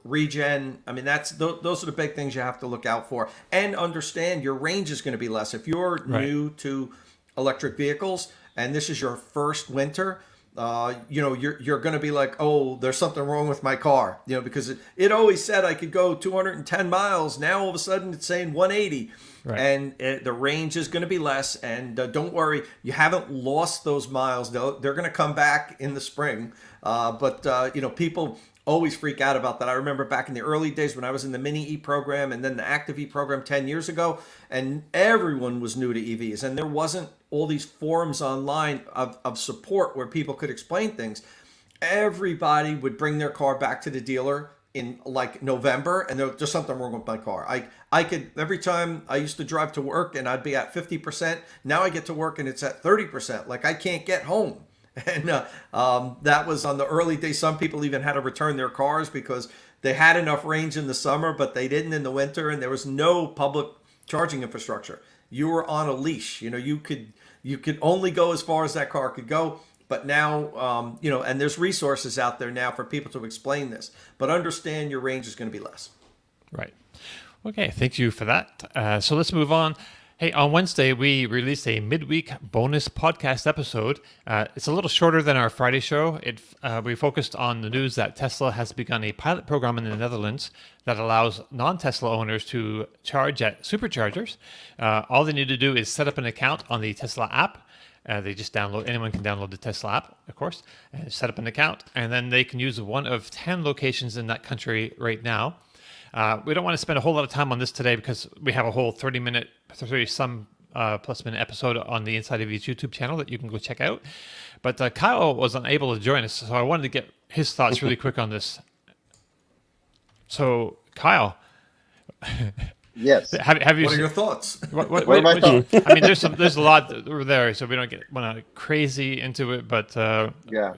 regen. I mean, those are the big things you have to look out for, and understand your range is going to be less if you're new to electric vehicles and this is your first winter. You're going to be like, oh, there's something wrong with my car, because it always said I could go 210 miles. Now all of a sudden it's saying 180. Right. And the range is going to be less. And don't worry, you haven't lost those miles. They're going to come back in the spring. But people always freak out about that. I remember back in the early days when I was in the Mini E program and then the Active E program 10 years ago, and everyone was new to EVs, and there wasn't all these forums online of support where people could explain things. Everybody would bring their car back to the dealer in like November, and there's something wrong with my car. I could, every time I used to drive to work and I'd be at 50%, now I get to work and it's at 30%. Like I can't get home. And that was on the early days. Some people even had to return their cars because they had enough range in the summer, but they didn't in the winter, and there was no public charging infrastructure. You were on a leash. You could only go as far as that car could go. But now, and there's resources out there now for people to explain this. But understand your range is going to be less. Right. Okay. Thank you for that. So let's move on. Hey, on Wednesday, we released a midweek bonus podcast episode. It's a little shorter than our Friday show. We focused on the news that Tesla has begun a pilot program in the Netherlands that allows non-Tesla owners to charge at superchargers. All they need to do is set up an account on the Tesla app. Anyone can download the Tesla app, of course, and set up an account, and then they can use one of 10 locations in that country right now. We don't want to spend a whole lot of time on this today because we have a whole 30-some plus minute episode on the Inside of Each YouTube channel that you can go check out. But Kyle was unable to join us, so I wanted to get his thoughts really quick on this. So, Kyle. Yes. Have you? What are your thoughts? What are my thoughts? I mean, there's a lot there, so we don't want to crazy into it. But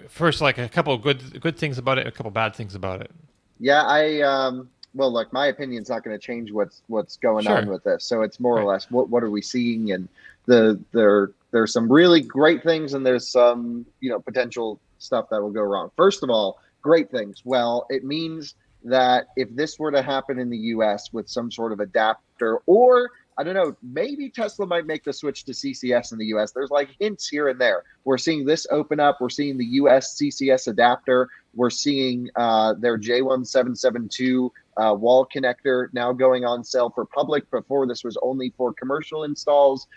first, like a couple of good things about it, a couple bad things about it. Yeah, well, look, my opinion's not going to change what's going on with this. So it's more or less what are we seeing, and there's some really great things, and there's some potential stuff that will go wrong. First of all, great things. Well, it means that if this were to happen in the US with some sort of adapter, or I don't know, maybe Tesla might make the switch to CCS in the US. There's like hints here and there. We're seeing this open up. We're seeing the US CCS adapter. We're seeing their J1772 wall connector now going on sale for public. Before, this was only for commercial installs.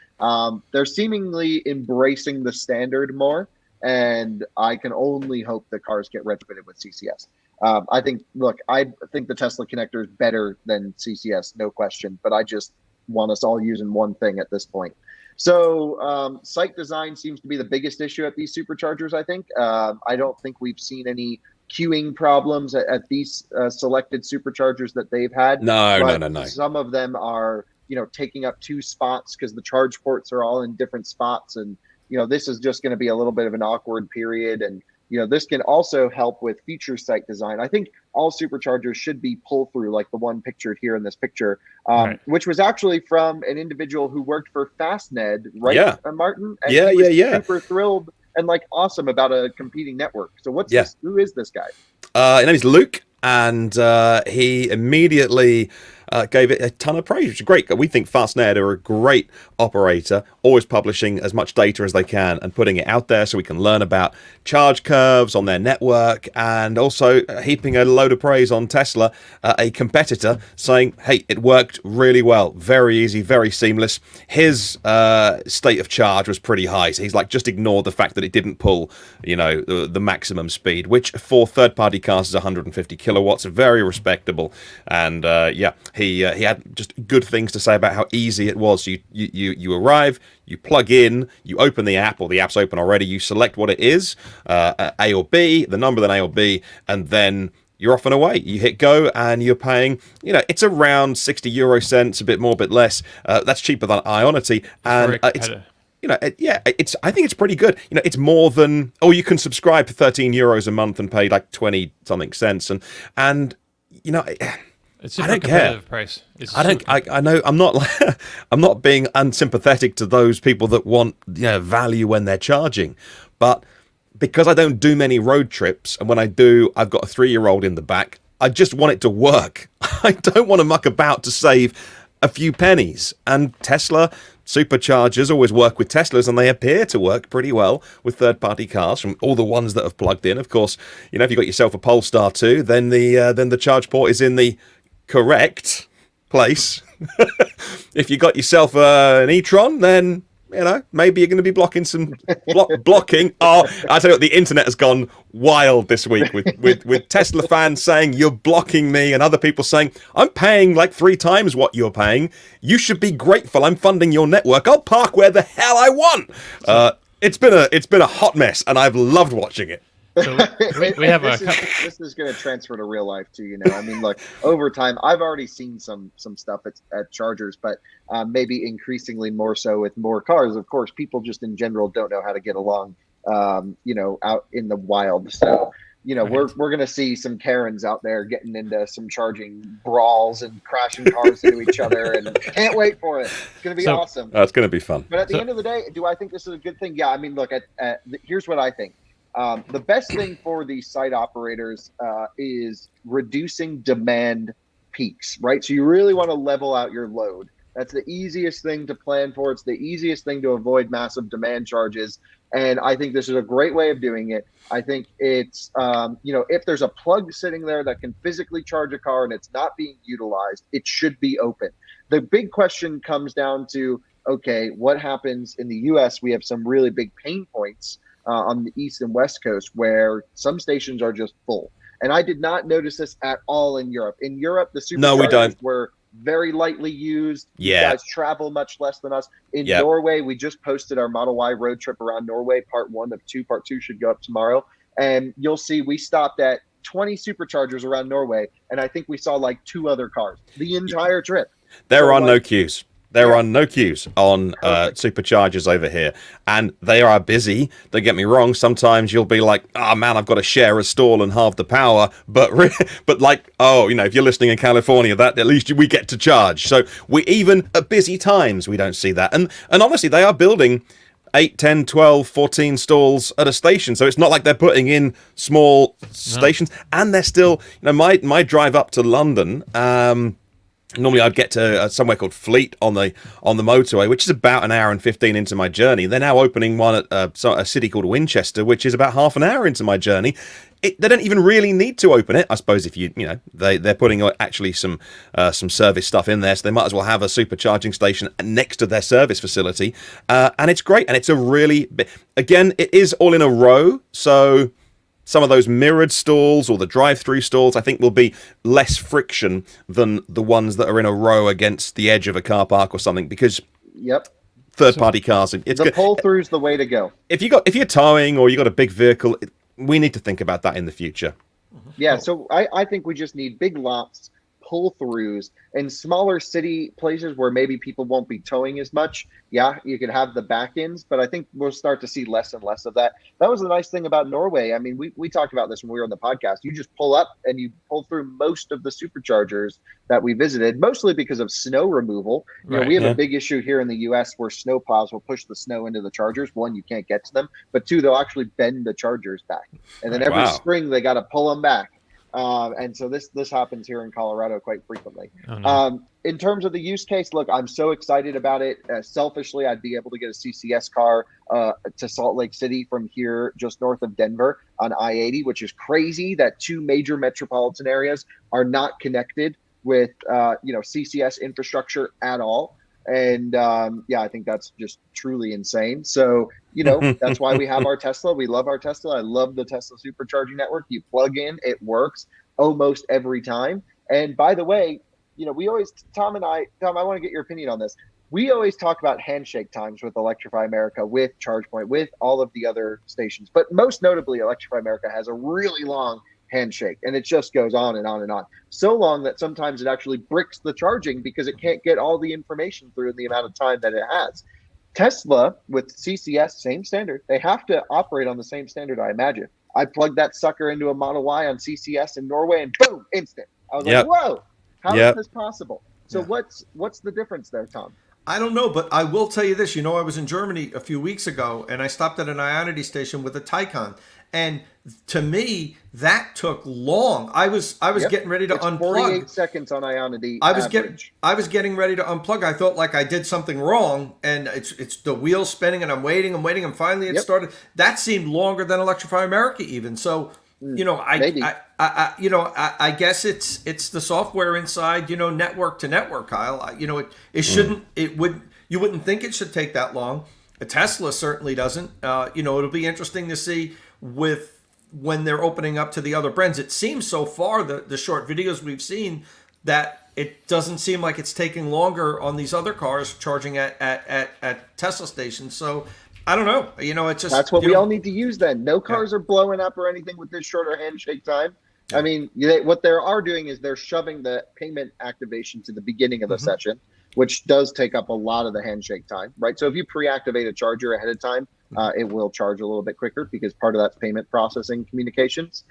They're seemingly embracing the standard more. and I can only hope that cars get retrofitted with CCS. I think the Tesla connector is better than CCS, no question, but I just want us all using one thing at this point. So site design seems to be the biggest issue at these superchargers, I think. I don't think we've seen any queuing problems at these selected superchargers that they've had. No. Some of them are, taking up 2 spots because the charge ports are all in different spots. And, this is just going to be a little bit of an awkward period. And, this can also help with future site design. I think all superchargers should be pull through, like the one pictured here in this picture, right, which was actually from an individual who worked for Fastned, right, yeah. Martin? And he was super thrilled and awesome about a competing network. So who is this guy? His name is Luke, and he immediately gave it a ton of praise, which is great. We think Fastned are a great operator, always publishing as much data as they can and putting it out there so we can learn about charge curves on their network, and also heaping a load of praise on Tesla, a competitor, saying, hey, it worked really well, very easy, very seamless. His state of charge was pretty high, so he's just ignore the fact that it didn't pull, the maximum speed, which for third-party cars is 150 kilowatts, very respectable. And he had just good things to say about how easy it was. You arrive, you plug in, you open the app, or the app's open already, you select what it is, A or B, the number, then A or B, and then you're off and away. You hit go, and you're paying, it's around 60 euro cents, a bit more, a bit less. That's cheaper than Ionity, and it's I think it's pretty good. It's more than, you can subscribe for 13 euros a month and pay 20 something cents, and it's a competitive price. I know I'm not I'm not being unsympathetic to those people that want value when they're charging, but because I don't do many road trips, and when I do, I've got a 3-year-old in the back. I just want it to work. I don't want to muck about to save a few pennies. And Tesla superchargers always work with Teslas, and they appear to work pretty well with third-party cars from all the ones that have plugged in. Of course, if you've got yourself a Polestar 2, then the charge port is in the correct place. If you got yourself an e-tron, then maybe you're going to be blocking some blocking. Oh, I tell you what, the internet has gone wild this week with Tesla fans saying you're blocking me, and other people saying I'm paying 3 times what you're paying. You should be grateful. I'm funding your network. I'll park where the hell I want. It's been a hot mess, and I've loved watching it. So we have this is going to transfer to real life too. I mean, look, over time, I've already seen some stuff at chargers, but maybe increasingly more so with more cars. Of course, people just in general don't know how to get along, out in the wild. So, we're going to see some Karens out there getting into some charging brawls and crashing cars into each other, and can't wait for it. It's going to be awesome. It's going to be fun. But at the end of the day, do I think this is a good thing? Yeah, I mean, look, here's what I think. The best thing for these site operators is reducing demand peaks, right? So you really want to level out your load. That's the easiest thing to plan for. It's the easiest thing to avoid massive demand charges. And I think this is a great way of doing it. I think it's, if there's a plug sitting there that can physically charge a car and it's not being utilized, it should be open. The big question comes down to, okay, what happens in the US? We have some really big pain points on the East and West Coast, where some stations are just full. And I did not notice this at all in Europe. In Europe, the superchargers were very lightly used. Yeah. You guys travel much less than us. In Norway, we just posted our Model Y road trip around Norway, part 1 of 2. Part 2 should go up tomorrow. And you'll see we stopped at 20 superchargers around Norway, and I think we saw 2 other cars the entire trip. There are no queues. There are no queues on superchargers over here, and they are busy. Don't get me wrong. Sometimes you'll be like, "Oh man, I've got to share a stall and halve the power." But if you're listening in California, that at least we get to charge. So we even at busy times we don't see that. And honestly, they are building 8, 10, 12, 14 stalls at a station. So it's not like they're putting in small stations, and they're still. My drive up to London. Normally, I'd get to somewhere called Fleet on the motorway, which is about an hour and 15 into my journey. They're now opening one at a city called Winchester, which is about half an hour into my journey. They don't even really need to open it. I suppose if they're putting actually some service stuff in there, so they might as well have a supercharging station next to their service facility. And it's great, and it's a really again, it is all in a row, so some of those mirrored stalls or the drive-through stalls, I think, will be less friction than the ones that are in a row against the edge of a car park or something, because third-party cars. It's the pull-through is the way to go. If you're towing or you got a big vehicle, we need to think about that in the future. Yeah, so I think we just need big lots, pull-throughs, in smaller city places where maybe people won't be towing as much. Yeah, you could have the back ends, but I think we'll start to see less and less of that. That was the nice thing about Norway. I mean, we talked about this when we were on the podcast. You just pull up and you pull through most of the superchargers that we visited, mostly because of snow removal. You know, we have a big issue here in the U.S. where snow plows will push the snow into the chargers. One, you can't get to them, but two, they'll actually bend the chargers back. And then every spring they got to pull them back. And so this happens here in Colorado quite frequently. Oh, no. In terms of the use case, look, I'm so excited about it. Selfishly, I'd be able to get a CCS car to Salt Lake City from here, just north of Denver on I-80, which is crazy that two major metropolitan areas are not connected with CCS infrastructure at all. And I think that's just truly insane. So, that's why we have our Tesla. We love our Tesla. I love the Tesla supercharging network. You plug in, it works almost every time. And by the way, we always, Tom, I want to get your opinion on this. We always talk about handshake times with Electrify America, with ChargePoint, with all of the other stations. But most notably, Electrify America has a really long handshake, and it just goes on and on and on. So long that sometimes it actually bricks the charging because it can't get all the information through in the amount of time that it has. Tesla with CCS, same standard. They have to operate on the same standard, I imagine. I plugged that sucker into a Model Y on CCS in Norway, and boom, instant. I was like, whoa, how is this possible? So what's the difference there, Tom? I don't know, but I will tell you this. I was in Germany a few weeks ago, and I stopped at an Ionity station with a Taycan. And to me, that took long. I was getting ready to unplug. 48 seconds on Ionity. I was getting ready to unplug. I felt like I did something wrong, and it's the wheels spinning, and I'm waiting, and finally it started. That seemed longer than Electrify America even. So, I guess it's the software inside, network to network, Kyle. You wouldn't think it should take that long. A Tesla certainly doesn't. It'll be interesting to see when they're opening up to the other brands. It seems so far, the short videos we've seen, that it doesn't seem like it's taking longer on these other cars charging at Tesla stations. So I don't know. It's just, that's what we all need to use then. No cars are blowing up or anything with this shorter handshake time. I mean, what they are doing is they're shoving the payment activation to the beginning of the session, which does take up a lot of the handshake time, right? So if you pre-activate a charger ahead of time, it will charge a little bit quicker because part of that's payment processing communications.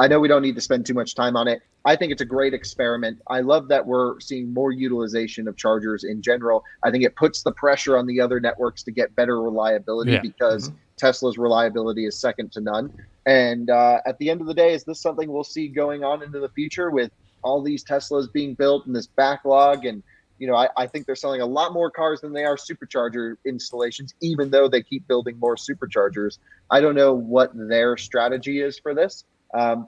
I know we don't need to spend too much time on it. I think it's a great experiment. I love that we're seeing more utilization of chargers in general. I think it puts the pressure on the other networks to get better reliability because Tesla's reliability is second to none. And at the end of the day, is this something we'll see going on into the future with all these Teslas being built and this backlog? And I think they're selling a lot more cars than they are supercharger installations, even though they keep building more superchargers. I don't know what their strategy is for this.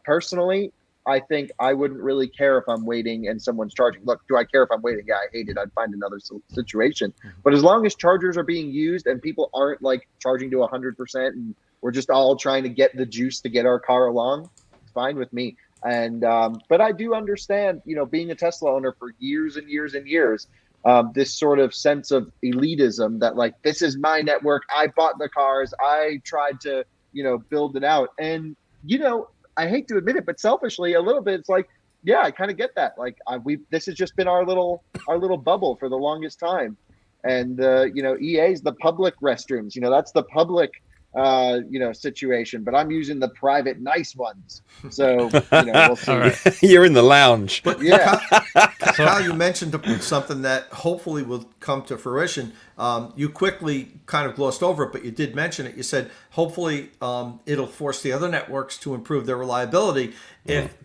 Personally, I think I wouldn't really care if I'm waiting and someone's charging. Look, do I care if I'm waiting? Yeah, I hate it. I'd find another situation. But as long as chargers are being used and people aren't like charging to 100% and we're just all trying to get the juice to get our car along, it's fine with me. And but I do understand, being a Tesla owner for years and years and years, this sort of sense of elitism that like, this is my network. I bought the cars. I tried to, build it out. And, I hate to admit it, but selfishly a little bit, it's like, yeah, I kind of get that. Like this has just been our little bubble for the longest time. And, EA's the public restrooms, that's the public situation, but I'm using the private nice ones. So, we'll see. All right. You're in the lounge. But Yeah. Kyle, you mentioned something that hopefully will come to fruition. You quickly kind of glossed over it, but you did mention it. You said hopefully it'll force the other networks to improve their reliability.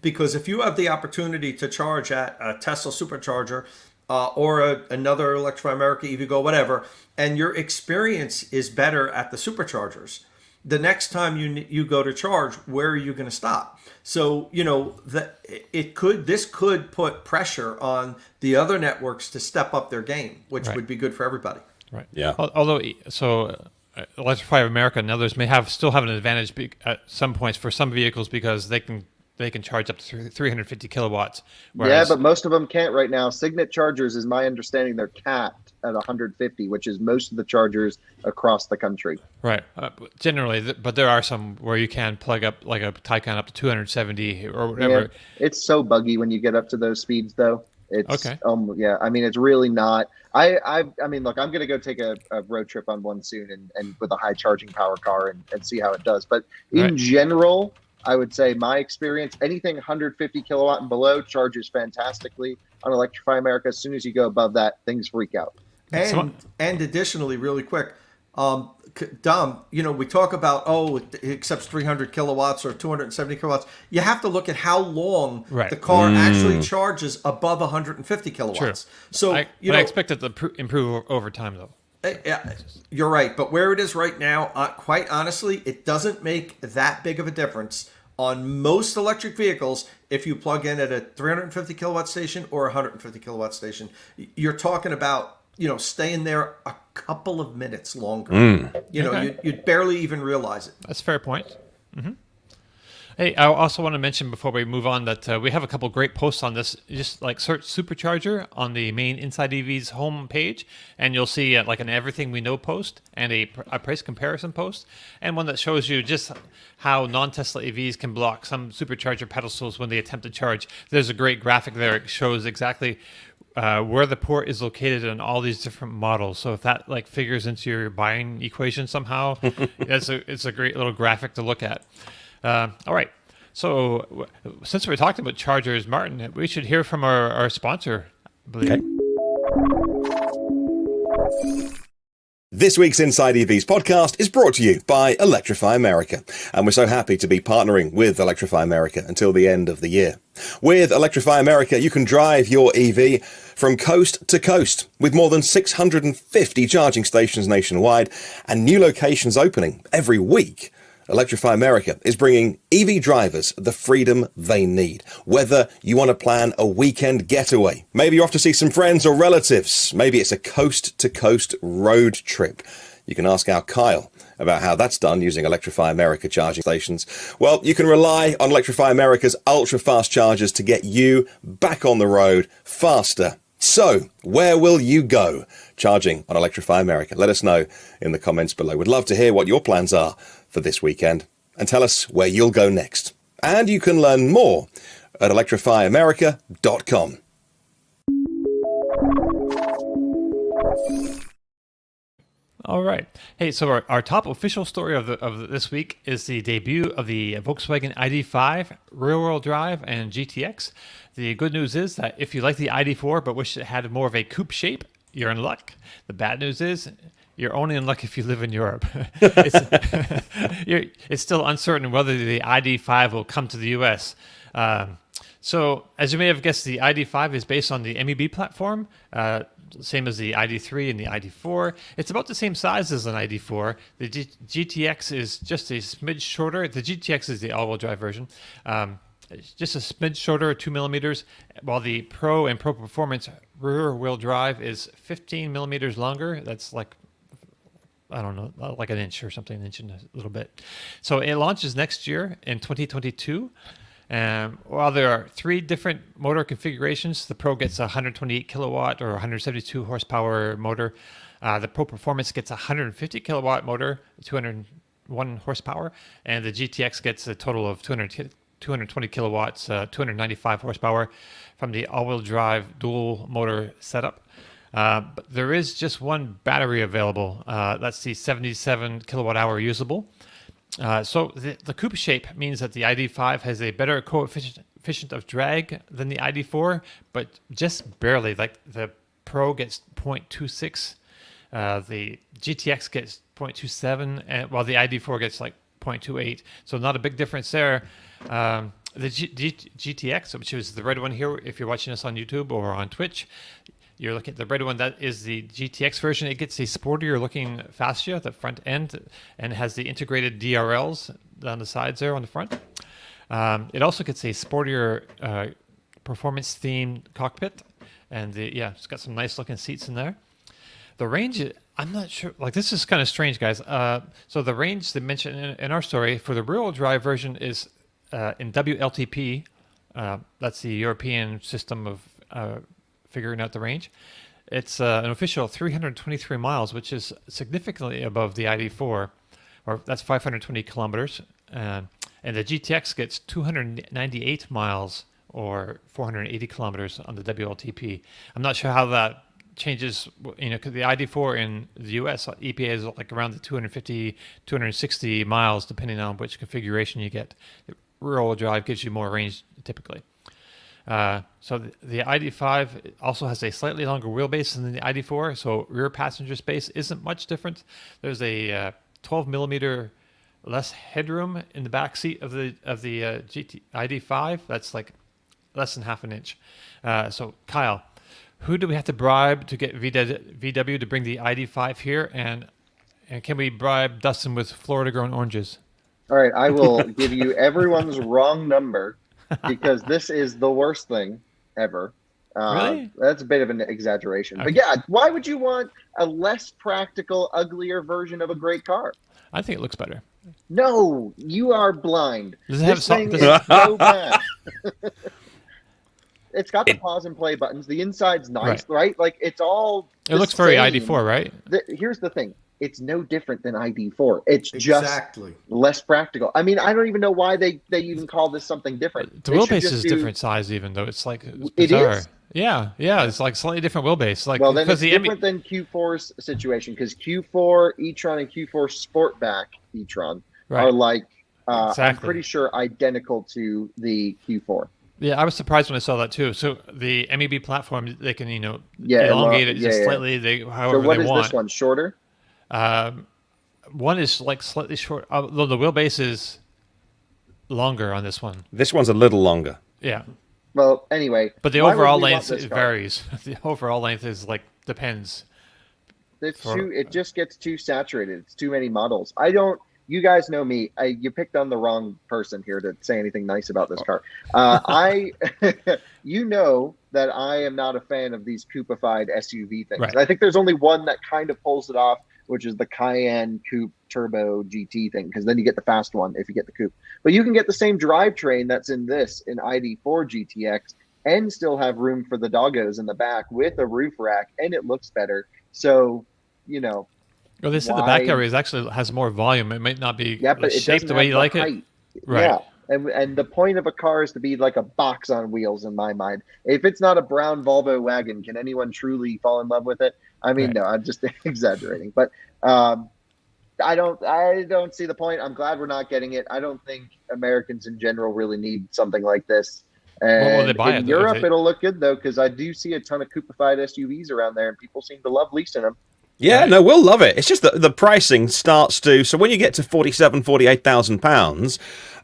Because if you have the opportunity to charge at a Tesla supercharger or another Electrify America, EVgo, whatever, and your experience is better at the superchargers, the next time you go to charge, where are you going to stop? So this could put pressure on the other networks to step up their game, which would be good for everybody. Right. Yeah. Although, Electrify America and others may still have an advantage at some points for some vehicles because they can charge up to 350 kilowatts. Yeah, but most of them can't right now. Signet chargers, is my understanding, they're capped at 150, which is most of the chargers across the country. Right. Generally, but there are some where you can plug up like a Taycan up to 270 or whatever. Yeah, it's so buggy when you get up to those speeds, though. It's okay. Yeah. I mean, it's really not. I mean, look, I'm gonna go take a road trip on one soon, and with a high charging power car and see how it does. But in general, I would say my experience, anything 150 kilowatt and below charges fantastically on Electrify America. As soon as you go above that, things freak out. And additionally, really quick, Dom, we talk about, it accepts 300 kilowatts or 270 kilowatts. You have to look at how long the car actually charges above 150 kilowatts. Sure. So, I expect it to improve over time, though. You're right. But where it is right now, quite honestly, it doesn't make that big of a difference on most electric vehicles if you plug in at a 350 kilowatt station or a 150 kilowatt station. You're talking about, staying there a couple of minutes longer. You'd barely even realize it. That's a fair point. Mm-hmm. Hey, I also want to mention before we move on that we have a couple great posts on this. Just like search supercharger on the main Inside EV's home page, and you'll see like an Everything We Know post and a price comparison post, and one that shows you just how non-Tesla EVs can block some supercharger pedestals when they attempt to charge. There's a great graphic there. It shows exactly where the port is located in all these different models. So if that like figures into your buying equation somehow, it's a great little graphic to look at. All right. So since we're talking about chargers, Martin, we should hear from our sponsor, I believe. Okay. This week's Inside EVs podcast is brought to you by Electrify America, and we're so happy to be partnering with Electrify America until the end of the year. With Electrify America, you can drive your EV from coast to coast with more than 650 charging stations nationwide and new locations opening every week. Electrify America is bringing EV drivers the freedom they need. Whether you want to plan a weekend getaway, maybe you're off to see some friends or relatives, maybe it's a coast-to-coast road trip. You can ask our Kyle about how that's done using Electrify America charging stations. Well, you can rely on Electrify America's ultra-fast chargers to get you back on the road faster. So, where will you go charging on Electrify America? Let us know in the comments below. We'd love to hear what your plans are for this weekend, and tell us where you'll go next. And you can learn more at electrifyamerica.com. All right. Hey, so our top official story of this week is the debut of the Volkswagen ID.5 rear-wheel drive and GTX. The good news is that if you like the ID.4 but wish it had more of a coupe shape, you're in luck. The bad news is you're only in luck if you live in Europe. It's still uncertain whether the ID.5 will come to the US. So, as you may have guessed, the ID.5 is based on the MEB platform, same as the ID.3 and the ID.4. It's about the same size as an ID.4. The GTX is just a smidge shorter. The GTX is the all-wheel drive version. It's just a smidge shorter, 2 millimeters, while the Pro and Pro Performance rear-wheel drive is 15 millimeters longer. That's like, I don't know, like an inch or something, an inch and a little bit. So it launches next year in 2022. While there are 3 different motor configurations, the Pro gets a 128 kilowatt or 172 horsepower motor. The Pro Performance gets a 150 kilowatt motor, 201 horsepower, and the GTX gets a total of 220 kilowatts, 295 horsepower from the all-wheel drive dual motor setup. But there is just one battery available. That's the 77 kilowatt hour usable. So the coupe shape means that the ID.5 has a better coefficient of drag than the ID.4, but just barely. Like the Pro gets 0.26, the GTX gets 0.27, and while the ID.4 gets like 0.28. So not a big difference there. The GTX, which is the red one here, if you're watching us on YouTube or on Twitch, you're looking at the red one. That is the GTX version. It gets a sportier looking fascia at the front end and has the integrated DRLs down the sides there on the front. It also gets a sportier performance themed cockpit, and it's got some nice looking seats in there. The range, I'm not sure. Like, this is kind of strange, guys. So the range they mentioned in our story for the rear-wheel drive version is in WLTP. That's the European system of figuring out the range. It's an official 323 miles, which is significantly above the ID.4, or that's 520 kilometers. And the GTX gets 298 miles, or 480 kilometers on the WLTP. I'm not sure how that changes, because the ID.4 in the US, EPA is like around the 250, 260 miles, depending on which configuration you get. Rear-wheel drive gives you more range typically. So the ID.5 also has a slightly longer wheelbase than the ID.4, so rear passenger space isn't much different. There's a 12 millimeter less headroom in the back seat of the ID.5. That's like less than half an inch. So Kyle, who do we have to bribe to get VW to bring the ID.5 here, and can we bribe Dustin with Florida-grown oranges? All right, I will give you everyone's wrong number, because this is the worst thing ever. Really? That's a bit of an exaggeration. Okay. But yeah, why would you want a less practical, uglier version of a great car? I think it looks better. No, you are blind. Does it have This thing does is it- so bad. It's got the pause and play buttons. The inside's nice, right? Like, it's all It looks very ID.4, right? Here's the thing. It's no different than ID.4. It's just Exactly. less practical. I mean, I don't even know why they even call this something different. The They should wheelbase just is do- different size, even though it's like it's It bizarre. is? Yeah, it's like slightly different wheelbase. Like, Well, then because it's different than Q4's situation, because Q4 e-tron and Q4 Sportback e-tron are like, I'm Exactly. pretty sure, identical to the Q4. Yeah, I was surprised when I saw that too. So the MEB platform, they can Yeah, elongate it yeah, just yeah. slightly. However So what they is want. this one? Shorter? One is like slightly short. Although the wheelbase is longer on this one. This one's a little longer. Yeah, Well, anyway. but the why would overall we want length this car? varies. The overall length is like depends. It just gets too saturated. It's too many models. You guys know me. You picked on the wrong person here to say anything nice about this car. You know that I am not a fan of these coupe-ified SUV things. Right. I think there's only one that kind of pulls it off, which is the Cayenne Coupe Turbo GT thing, because then you get the fast one if you get the coupe. But you can get the same drivetrain that's in this in ID.4 GTX and still have room for the doggos in the back with a roof rack, and it looks better. So, Well, they said the back area actually has more volume. It might not be but it shaped doesn't the way have you like height. it. Right. Yeah. And the point of a car is to be like a box on wheels in my mind. If it's not a brown Volvo wagon, can anyone truly fall in love with it? I mean, Right. no, I'm just exaggerating. But I don't see the point. I'm glad we're not getting it. I don't think Americans in general really need something like this. And will they buy in it, though, if Europe, they- it'll look good though, because I do see a ton of coupe-ified SUVs around there, and people seem to love leasing them. Yeah, Right. no, we'll love it. It's just that the pricing starts to. So when you get to £48,000,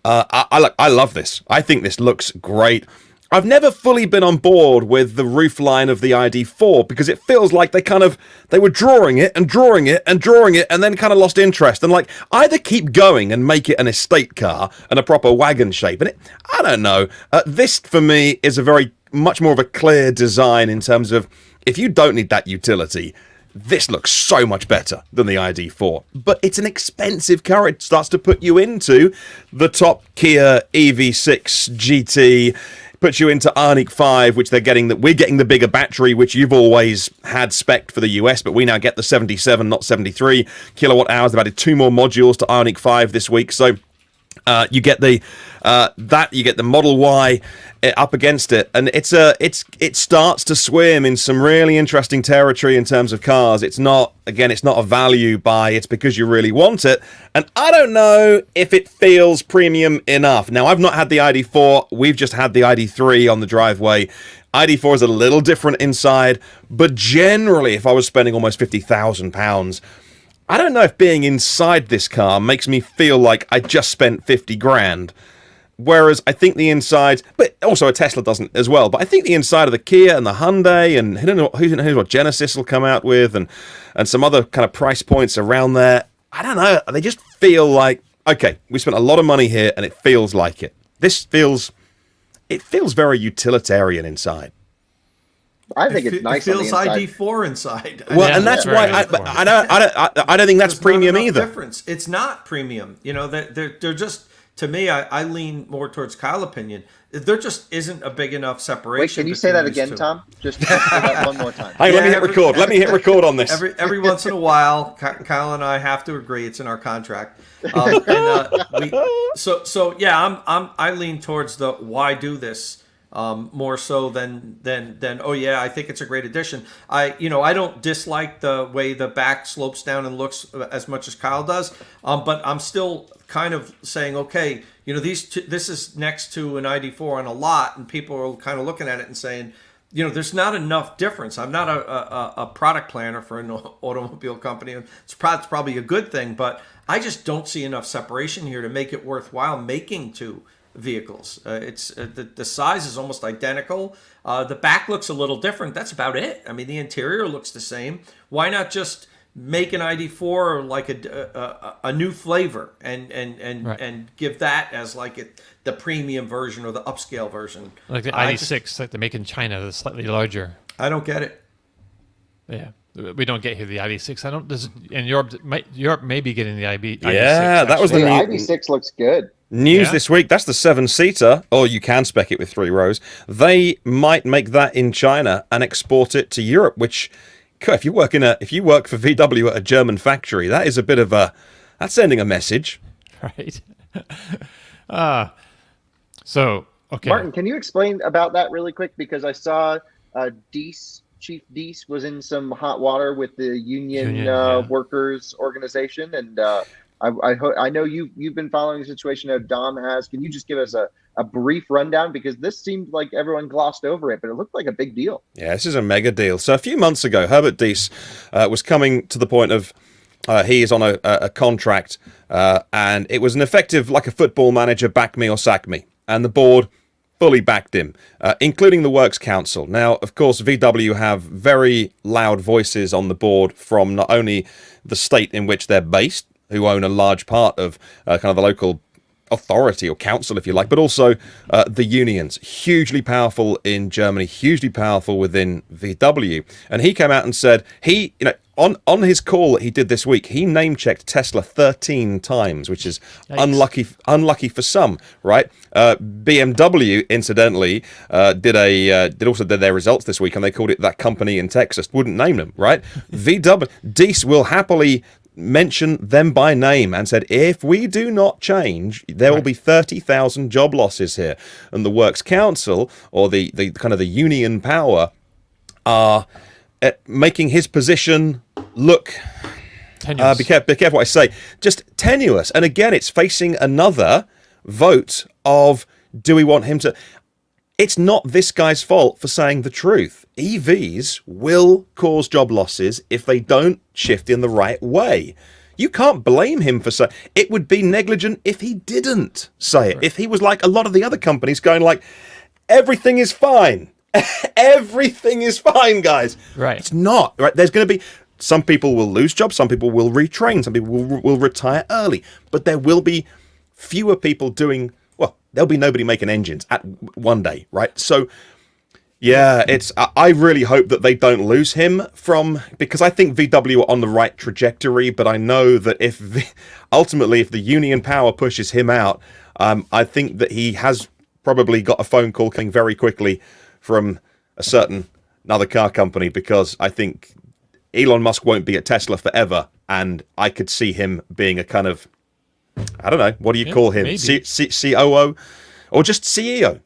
I love this. I think this looks great. I've never fully been on board with the roofline of the ID.4 because it feels like they were drawing it and drawing it and drawing it and then kind of lost interest and either keep going and make it an estate car and a proper wagon shape. And I don't know. This for me is much more of a clear design in terms of if you don't need that utility. This looks so much better than the ID.4, but it's an expensive car. It starts to put you into the top Kia EV6 GT, puts you into IONIQ 5, which we're getting the bigger battery, which you've always had spec'd for the US, but we now get the 77, not 73 kilowatt hours. They've added 2 more modules to IONIQ 5 this week, so You get the Model Y up against it, and it starts to swim in some really interesting territory in terms of cars. It's not a value buy, it's because you really want it, and I don't know if it feels premium enough. Now, I've not had the ID.4, we've just had the ID.3 on the driveway. ID.4 is a little different inside, but generally, if I was spending almost £50,000, I don't know if being inside this car makes me feel like I just spent 50 grand. Whereas I think the inside, but also a Tesla doesn't as well, but I think the inside of the Kia and the Hyundai, and who knows what Genesis will come out with, and some other kind of price points around there, I don't know, they just feel like, okay, we spent a lot of money here and it feels like it. It feels very utilitarian inside. I think it's nice. It feels ID.4 inside. Well, and that's why I don't think that's premium either. Difference. It's not premium. You know, they're just, to me, I lean more towards Kyle's opinion. There just isn't a big enough separation. Wait, can you say that again, Tom? Just say that one more time. Hey, let me hit record. Let me hit record on this. Every once in a while, Kyle and I have to agree. It's in our contract. I lean towards the why do this. More so than oh yeah, I think it's a great addition. I don't dislike the way the back slopes down and looks as much as Kyle does, but I'm still kind of saying, okay, this is next to an ID.4 on a lot, and people are kind of looking at it and saying, there's not enough difference. I'm not a product planner for an automobile company. It's probably a good thing, but I just don't see enough separation here to make it worthwhile making two vehicles. It's the size is almost identical. The back looks a little different. That's about it. I mean, the interior looks the same. Why not just make an ID.4 like a new flavor and give that as like the premium version or the upscale version, like the ID.6 like they make in China, that's slightly larger. I don't get it. Yeah. We don't get here the ID.6. In Europe may be getting the ID.6. Yeah, that was the ID.6 looks good. News this week. That's the 7-seater, or you can spec it with 3 rows. They might make that in China and export it to Europe. Which, if you work for VW at a German factory, that is a bit of that's sending a message, right? So okay, Martin, can you explain about that really quick? Because I saw Chief Deese was in some hot water with the union workers organization, and I know you've been following the situation that Dom has. Can you just give us a brief rundown? Because this seemed like everyone glossed over it, but it looked like a big deal. Yeah, this is a mega deal. So a few months ago, Herbert Diess was coming to the point of he is on a contract, and it was an effective, like a football manager, back me or sack me. And the board fully backed him, including the Works Council. Now, of course, VW have very loud voices on the board from not only the state in which they're based, who own a large part of kind of the local authority or council, if you like, but also the unions, hugely powerful in Germany, hugely powerful within VW. And he came out and said on his call that he did this week, he name-checked Tesla 13 times, which is unlucky for some, right? BMW, incidentally, did their results this week, and they called it that company in Texas. Wouldn't name them, right? Diess will happily mention them by name and said, if we do not change, there will be 30,000 job losses here. And the Works Council, or the kind of the union power, are making his position look tenuous. Be careful what I say. Just tenuous. And again, it's facing another vote of, do we want him to... It's not this guy's fault for saying the truth. EVs will cause job losses if they don't shift in the right way. You can't blame him for saying... It would be negligent if he didn't say it. Right. If he was like a lot of the other companies going like, everything is fine. Everything is fine, guys. Right. It's not. Right. There's going to be... Some people will lose jobs. Some people will retrain. Some people will retire early. But there will be fewer people doing... There'll be nobody making engines at one day, right? So, yeah, I really hope that they don't lose him because I think VW are on the right trajectory, but I know that ultimately if the union power pushes him out, I think that he has probably got a phone call coming very quickly from another car company, because I think Elon Musk won't be at Tesla forever, and I could see him being a kind of I don't know, what do you call him? maybe. COO or just CEO?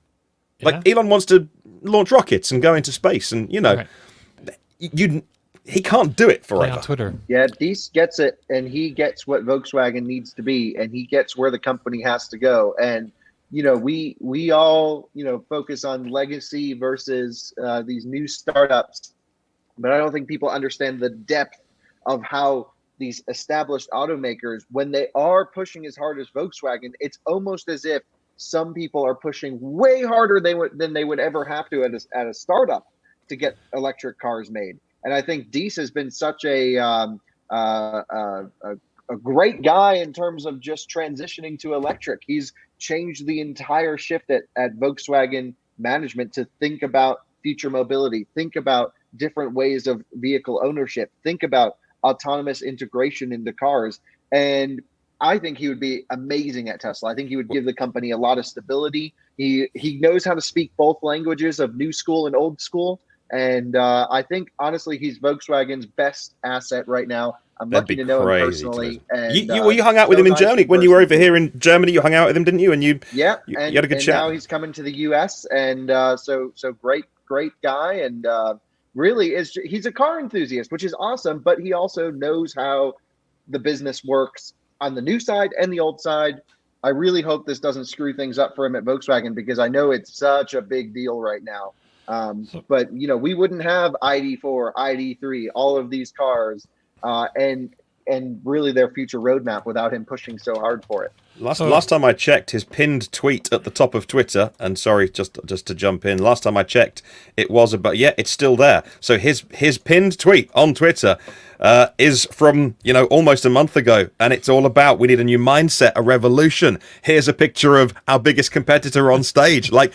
Like Elon wants to launch rockets and go into space, and he can't do it forever. On Twitter. Yeah, Deese gets it, and he gets what Volkswagen needs to be, and he gets where the company has to go. And we all focus on legacy versus these new startups, but I don't think people understand the depth of how these established automakers, when they are pushing as hard as Volkswagen, it's almost as if some people are pushing way harder than they would ever have to at a startup to get electric cars made. And I think Deese has been such a great guy in terms of just transitioning to electric. He's changed the entire shift at Volkswagen management to think about future mobility, think about different ways of vehicle ownership, think about autonomous integration into cars. And I think he would be amazing at Tesla. I think he would give the company a lot of stability. He knows how to speak both languages of new school and old school. And I think, honestly, he's Volkswagen's best asset right now. I'm lucky to know him personally. And, you hung out with him in Germany when you were over here in Germany. You hung out with him, didn't you? And you had a good chat. Now he's coming to the U.S. and so great guy, and really he's a car enthusiast, which is awesome. But he also knows how the business works on the new side and the old side. I really hope this doesn't screw things up for him at Volkswagen, because I know it's such a big deal right now. But we wouldn't have ID.4, ID.3, all of these cars, and really their future roadmap without him pushing so hard for it. Last time I checked, his pinned tweet at the top of Twitter, and sorry, just to jump in, last time I checked, it was about, it's still there. So his pinned tweet on Twitter is from, almost a month ago, and it's all about, we need a new mindset, a revolution. Here's a picture of our biggest competitor on stage. Like,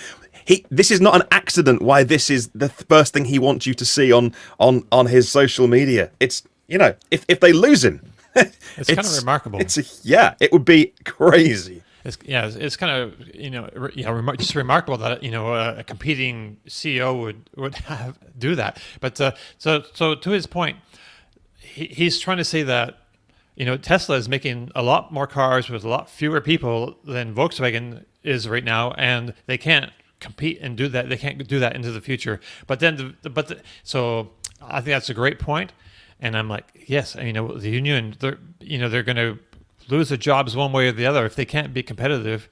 this is not an accident why this is the first thing he wants you to see on his social media. It's, if they lose him, it's kind of remarkable. It would be crazy. It's kind of just remarkable that a competing CEO would do that. But so to his point, he's trying to say that Tesla is making a lot more cars with a lot fewer people than Volkswagen is right now, and they can't compete and do that. They can't do that into the future. But so I think that's a great point. And I'm like, yes, the union, they're going to lose their jobs one way or the other. If they can't be competitive,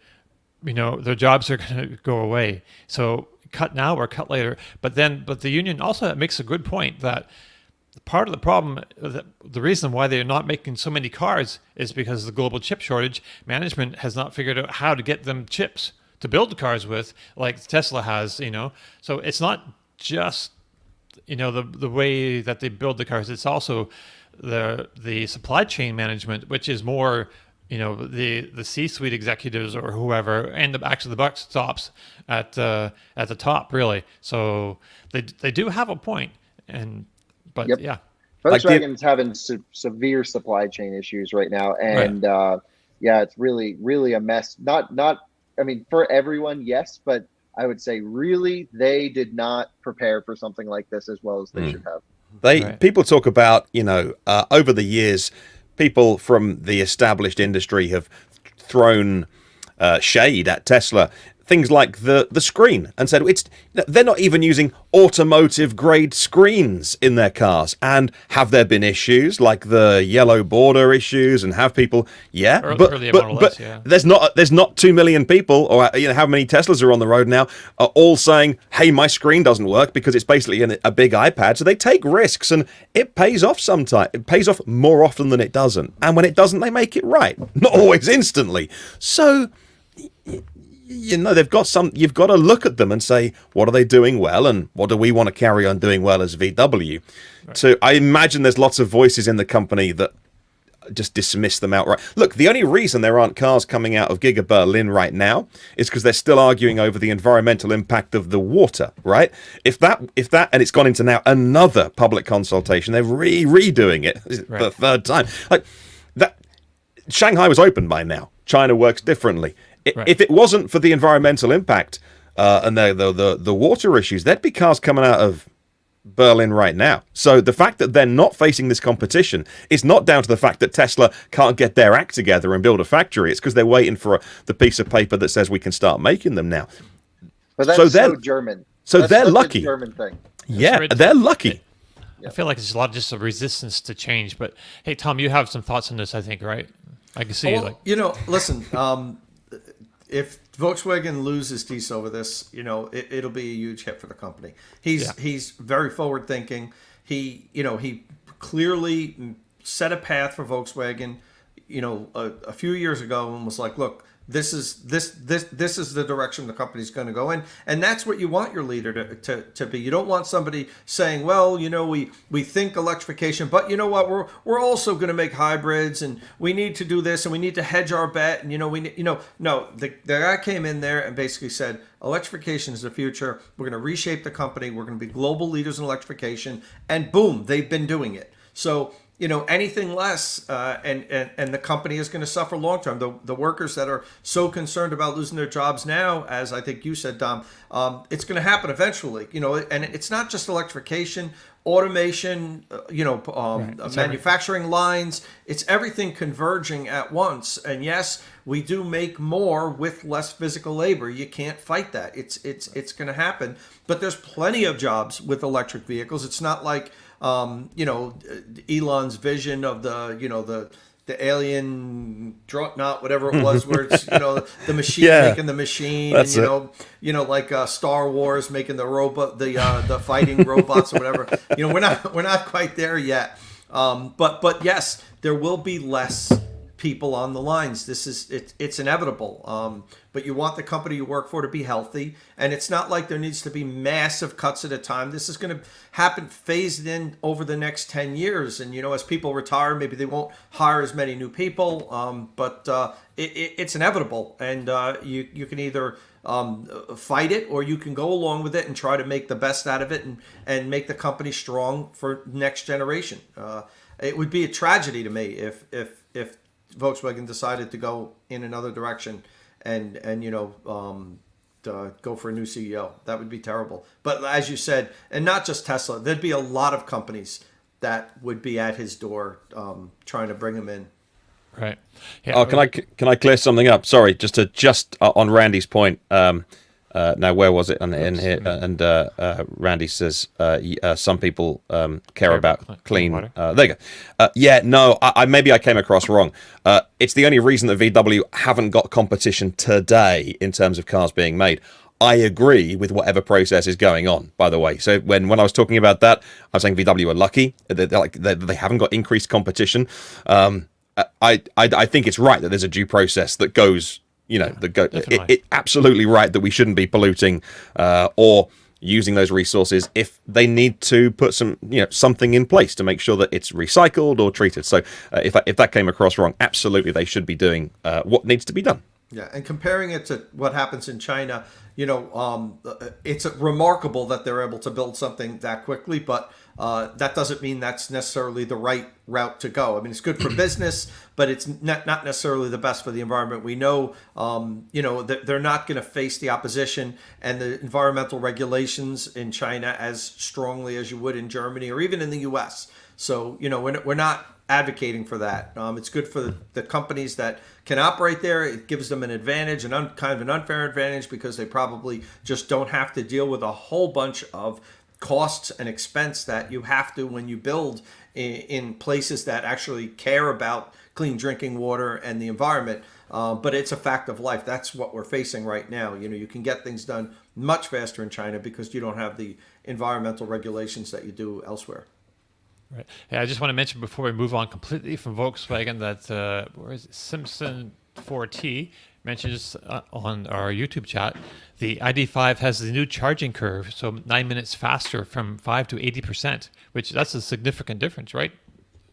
their jobs are going to go away. So cut now or cut later. But the union also makes a good point that part of the problem, the reason why they're not making so many cars is because of the global chip shortage. Management has not figured out how to get them chips to build the cars with, like Tesla has, So it's not just the way that they build the cars. It's also the supply chain management, which is more the C-suite executives or whoever, and actually the buck stops at the top, really. So they do have a point, Volkswagen's having severe supply chain issues right now, and it's really a mess. Not for everyone, yes, but I would say really they did not prepare for something like this as well as they should have. People talk about, over the years, people from the established industry have thrown shade at Tesla. Things like the screen, and said they're not even using automotive grade screens in their cars. And have there been issues like the yellow border issues, and have people but there's not 2 million people, or how many Teslas are on the road now, are all saying, hey, my screen doesn't work, because it's basically a big iPad. So they take risks, and it pays off sometimes. It pays off more often than it doesn't, and when it doesn't, they make it right, not always instantly. So they've got you've got to look at them and say, what are they doing well, and what do we want to carry on doing well as VW? So I imagine there's lots of voices in the company that just dismiss them outright. Look, the only reason there aren't cars coming out of Giga Berlin right now is because they're still arguing over the environmental impact of the water, right? If that, and it's gone into now another public consultation, they're redoing it for the third time. Like that, Shanghai was open by now. China works differently. If it wasn't for the environmental impact and the water issues, there'd be cars coming out of Berlin right now. So the fact that they're not facing this competition is not down to the fact that Tesla can't get their act together and build a factory. It's because they're waiting for the piece of paper that says we can start making them now. But that's so German. So that's they're such lucky. A German thing. Yeah, they're lucky. I feel like there's a lot of just a resistance to change. But hey, Tom, you have some thoughts on this, I think, right? I can see listen, if Volkswagen loses Dietz over this, it'll be a huge hit for the company. He's very forward thinking. He clearly set a path for Volkswagen, a few years ago, and was like, look, this is the direction the company's going to go in, and that's what you want your leader to be. You don't want somebody saying, well, we think electrification, but you know what, we're also going to make hybrids, and we need to do this, and we need to hedge our bet, and no, the guy came in there and basically said, electrification is the future. We're going to reshape the company. We're going to be global leaders in electrification, and boom, they've been doing it. So anything less, and the company is going to suffer long term. The workers that are so concerned about losing their jobs now, as I think you said, Dom, it's going to happen eventually. And it's not just electrification, automation, manufacturing lines. It's everything converging at once. And yes, we do make more with less physical labor. You can't fight that. It's going to happen. But there's plenty of jobs with electric vehicles. It's not like Elon's vision of the alien dreadnought, whatever it was, where it's the machine making the machine, That's and like Star Wars making the robot, the fighting robots or whatever. We're not quite there yet. But yes, there will be less people on the lines. It's inevitable. But you want the company you work for to be healthy, and it's not like there needs to be massive cuts at a time. This is going to happen phased in over the next 10 years. And as people retire, maybe they won't hire as many new people, but it's inevitable. And you can either fight it, or you can go along with it and try to make the best out of it and make the company strong for next generation. It would be a tragedy to me if Volkswagen decided to go in another direction and go for a new CEO. That would be terrible. But as you said, and not just Tesla, there'd be a lot of companies that would be at his door trying to bring him in. Right. Yeah. Oh, can I clear something up? Sorry, just on Randy's point. Now, where was it in here? And Randy says some people care about clean water. There you go. Maybe I came across wrong. It's the only reason that VW haven't got competition today in terms of cars being made. I agree with whatever process is going on, by the way. So when I was talking about that, I was saying VW are lucky. They haven't got increased competition. I think it's right that there's a due process that goes. It's absolutely right that we shouldn't be polluting or using those resources if they need to put something in place to make sure that it's recycled or treated. So if that came across wrong, absolutely they should be doing what needs to be done. Yeah, and comparing it to what happens in China, it's remarkable that they're able to build something that quickly, but that doesn't mean that's necessarily the right route to go. I mean, it's good for business, but it's not necessarily the best for the environment. We know, that they're not going to face the opposition and the environmental regulations in China as strongly as you would in Germany or even in the U.S. So, we're not advocating for that. It's good for the companies that can operate there. It gives them an advantage, kind of an unfair advantage, because they probably just don't have to deal with a whole bunch of costs and expense that you have to when you build in places that actually care about clean drinking water and the environment. But it's a fact of life. That's what we're facing right now. You can get things done much faster in China because you don't have the environmental regulations that you do elsewhere. Right. Yeah, I just want to mention before we move on completely from Volkswagen that where is it? Simpson 4T mentions on our YouTube chat the ID.5 has the new charging curve, so 9 minutes faster from 5 to 80%, which that's a significant difference, right?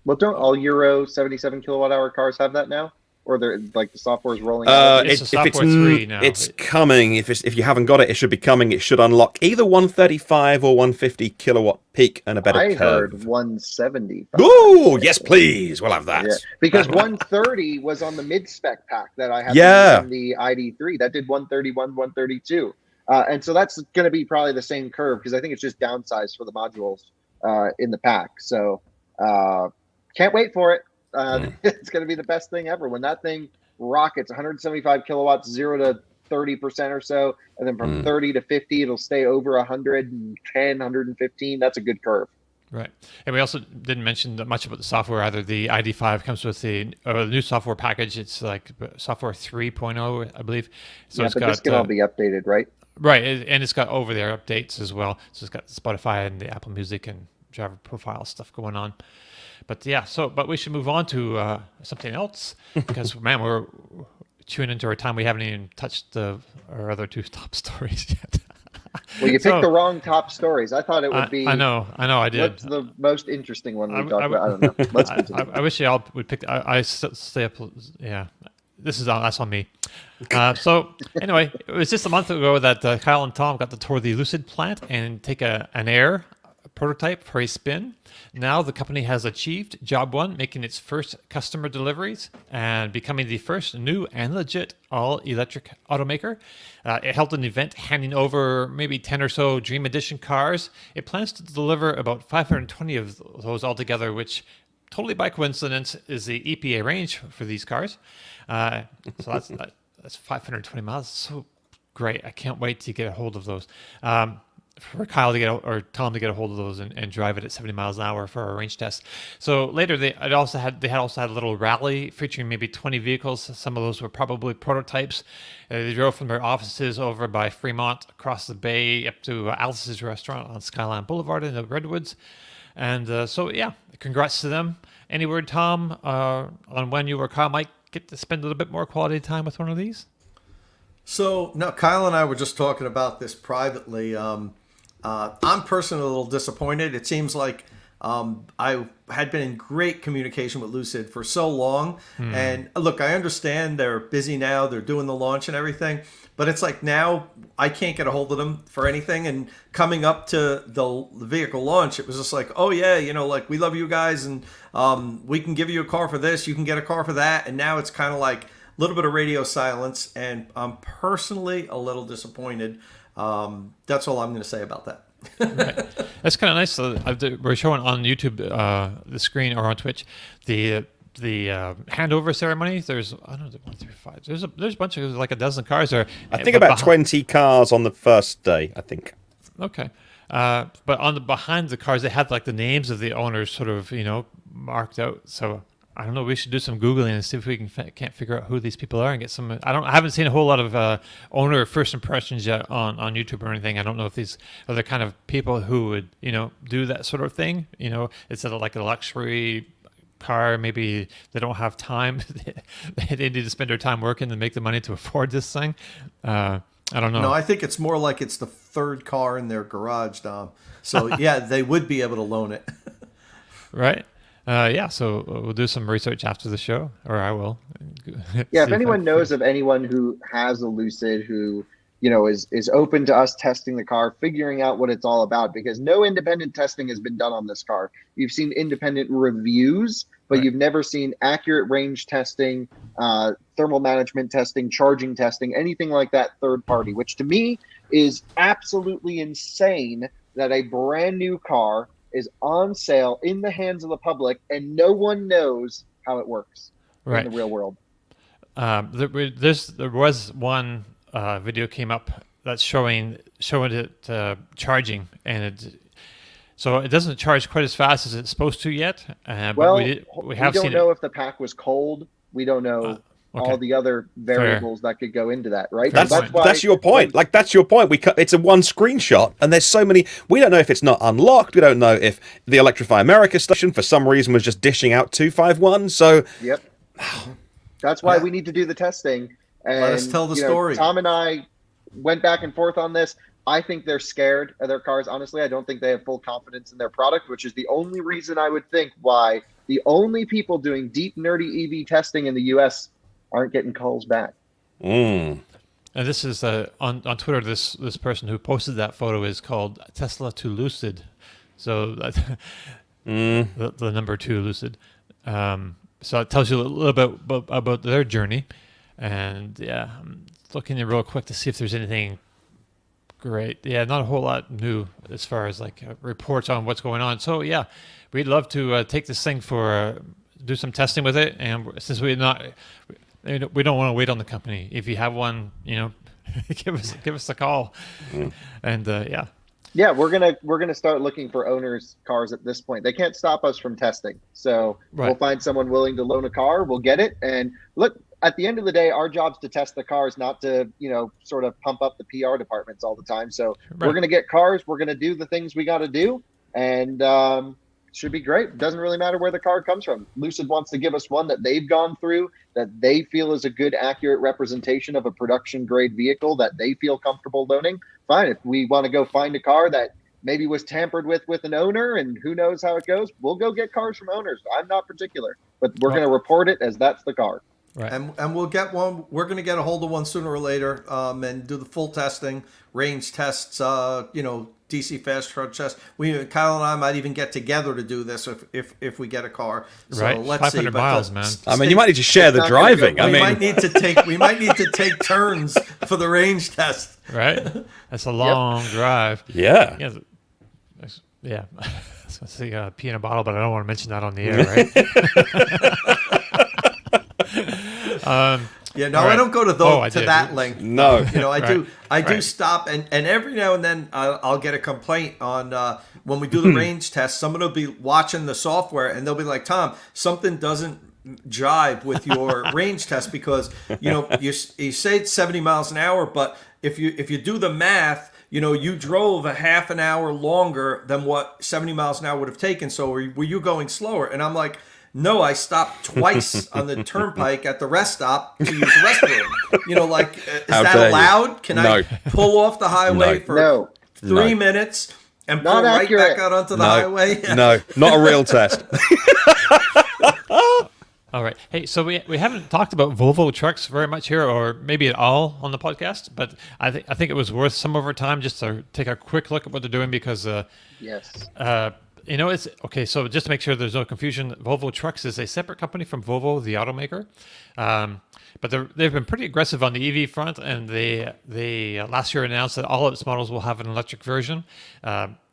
Well, don't all Euro 77 kilowatt hour cars have that now? Or they're the software is rolling out? It's free now. It's coming. If you haven't got it, it should be coming. It should unlock either 135 or 150 kilowatt peak and a better curve. I heard 170. Ooh, yes, please. We'll have that. Yeah, because 130 was on the mid-spec pack that I had in the ID.3. That did 131, 132. And so that's going to be probably the same curve because I think it's just downsized for the modules in the pack. So can't wait for it. It's going to be the best thing ever when that thing rockets 175 kilowatts, 0 to 30% or so, and then from 30 to 50, it'll stay over 110, 115. That's a good curve. Right. And we also didn't mention much about the software either. The ID.5 comes with the new software package. It's like software 3.0, I believe. So yeah, it's but got, this can all be updated, right? Right. And it's got over-the-air updates as well. So it's got Spotify and the Apple Music and driver profile stuff going on. But yeah, but we should move on to something else because, man, we're chewing into our time. We haven't even touched our other two top stories yet. Well, you picked the wrong top stories. I thought it would be. I know, I did. What's the most interesting one we talked about? I don't know. Let's continue. I wish y'all would pick. I stay up. Yeah, that's on me. So anyway, it was just a month ago that Kyle and Tom got to tour the Lucid plant and take an Air prototype for a spin. Now the company has achieved job one, making its first customer deliveries and becoming the first new and legit all-electric automaker. It held an event handing over maybe 10 or so Dream Edition cars. It plans to deliver about 520 of those altogether, which totally by coincidence is the EPA range for these cars. So that's 520 miles. So great. I can't wait to get a hold of those. For Kyle to get or Tom to get a hold of those and drive it at 70 miles an hour for a range test. So later they had also had a little rally featuring maybe 20 vehicles. Some of those were probably prototypes. They drove from their offices over by Fremont across the bay up to Alice's restaurant on Skyline Boulevard in the Redwoods. And so yeah, congrats to them. Any word, Tom, on when you or Kyle might get to spend a little bit more quality time with one of these? So no, Kyle and I were just talking about this privately. I'm personally a little disappointed. It seems like I had been in great communication with Lucid for so long. And look, I understand they're busy now. They're doing the launch and everything. But it's like now I can't get a hold of them for anything. And coming up to the vehicle launch, it was just like, oh, yeah, like we love you guys. And we can give you a car for this. You can get a car for that. And now it's kind of like a little bit of radio silence. And I'm personally a little disappointed. That's all I'm going to say about that. Right. That's kind of nice. We're showing on YouTube the screen or on Twitch the handover ceremony. There's 1, 2, 5. There's a bunch of like a dozen cars there. I think about 20 cars on the first day. I think. Okay, but behind the cars they had like the names of the owners sort of marked out. So I don't know. We should do some Googling and see if we can't figure out who these people are and get some. I haven't seen a whole lot of owner first impressions yet on YouTube or anything. I don't know if these are the kind of people who would do that sort of thing. It's like a luxury car. Maybe they don't have time. They need to spend their time working to make the money to afford this thing. I don't know. No, I think it's more like it's the third car in their garage, Dom. So yeah, they would be able to loan it. Right. Yeah, so we'll do some research after the show, or I will. Yeah, if anyone knows of anyone who has a Lucid who, is open to us testing the car, figuring out what it's all about, because no independent testing has been done on this car. You've seen independent reviews, but you've never seen accurate range testing, thermal management testing, charging testing, anything like that third party, which to me is absolutely insane that a brand new car is on sale in the hands of the public, and no one knows how it works in the real world. There was one video came up that's showing it charging, and so it doesn't charge quite as fast as it's supposed to yet. Well, but we don't know if the pack was cold. We don't know. Okay. All the other variables that could go into that, right? That's your point. That's your point. It's a one screenshot, and there's so many. We don't know if it's not unlocked. We don't know if the Electrify America station, for some reason, was just dishing out 251. So, yep. That's why we need to do the testing. And, let us tell the story. Tom and I went back and forth on this. I think they're scared of their cars. Honestly, I don't think they have full confidence in their product, which is the only reason I would think why the only people doing deep, nerdy EV testing in the U.S. aren't getting calls back. And this is on Twitter. This person who posted that photo is called Tesla to Lucid. So that, the number 2 Lucid. So it tells you a little bit about their journey. And yeah, I'm looking in real quick to see if there's anything great. Yeah, not a whole lot new as far as like reports on what's going on. So yeah, we'd love to take this thing for do some testing with it. And since we don't want to wait on the company. If you have one, give us a call. And yeah. Yeah, we're gonna start looking for owners' cars at this point. They can't stop us from testing, so We'll find someone willing to loan a car. We'll get it, and look. At the end of the day, our job's to test the cars, not to sort of pump up the PR departments all the time. So we're gonna get cars. We're gonna do the things we got to do, and should be great. It doesn't really matter where the car comes from. Lucid wants to give us one that they've gone through, that they feel is a good, accurate representation of a production grade vehicle that they feel comfortable loaning. Fine. If we want to go find a car that maybe was tampered with an owner and who knows how it goes, we'll go get cars from owners. I'm not particular, but we're going to report it as that's the car. Right. And we'll get one. We're going to get a hold of one sooner or later, and do the full testing, range tests, DC fast charge test. Kyle and I might even get together to do this if we get a car. So right. Let's 500 see. miles, man. I mean, you might need to share the driving. We might need to take turns for the range test. Right. That's a long drive. Yeah. Yeah. Let's see, pee in a bottle, but I don't want to mention that on the air, right? Yeah, no, right. I don't go to that length. No, I do stop, and every now and then I'll get a complaint on when we do the range test. Someone will be watching the software, and they'll be like, "Tom, something doesn't jive with your range test because you say it's 70 miles an hour, but if you do the math." You drove a half an hour longer than what 70 miles an hour would have taken. So were you going slower? And I'm like, no, I stopped twice on the turnpike at the rest stop to use the restroom. Is that allowed? Can I pull off the highway for 3 minutes and pull right back out onto the highway? No, not a real test. All right. Hey, so we haven't talked about Volvo Trucks very much here, or maybe at all on the podcast, but I think it was worth some of our time just to take a quick look at what they're doing because yes. It's okay. So just to make sure there's no confusion, Volvo Trucks is a separate company from Volvo, the automaker, but they've been pretty aggressive on the EV front, and they last year announced that all of its models will have an electric version.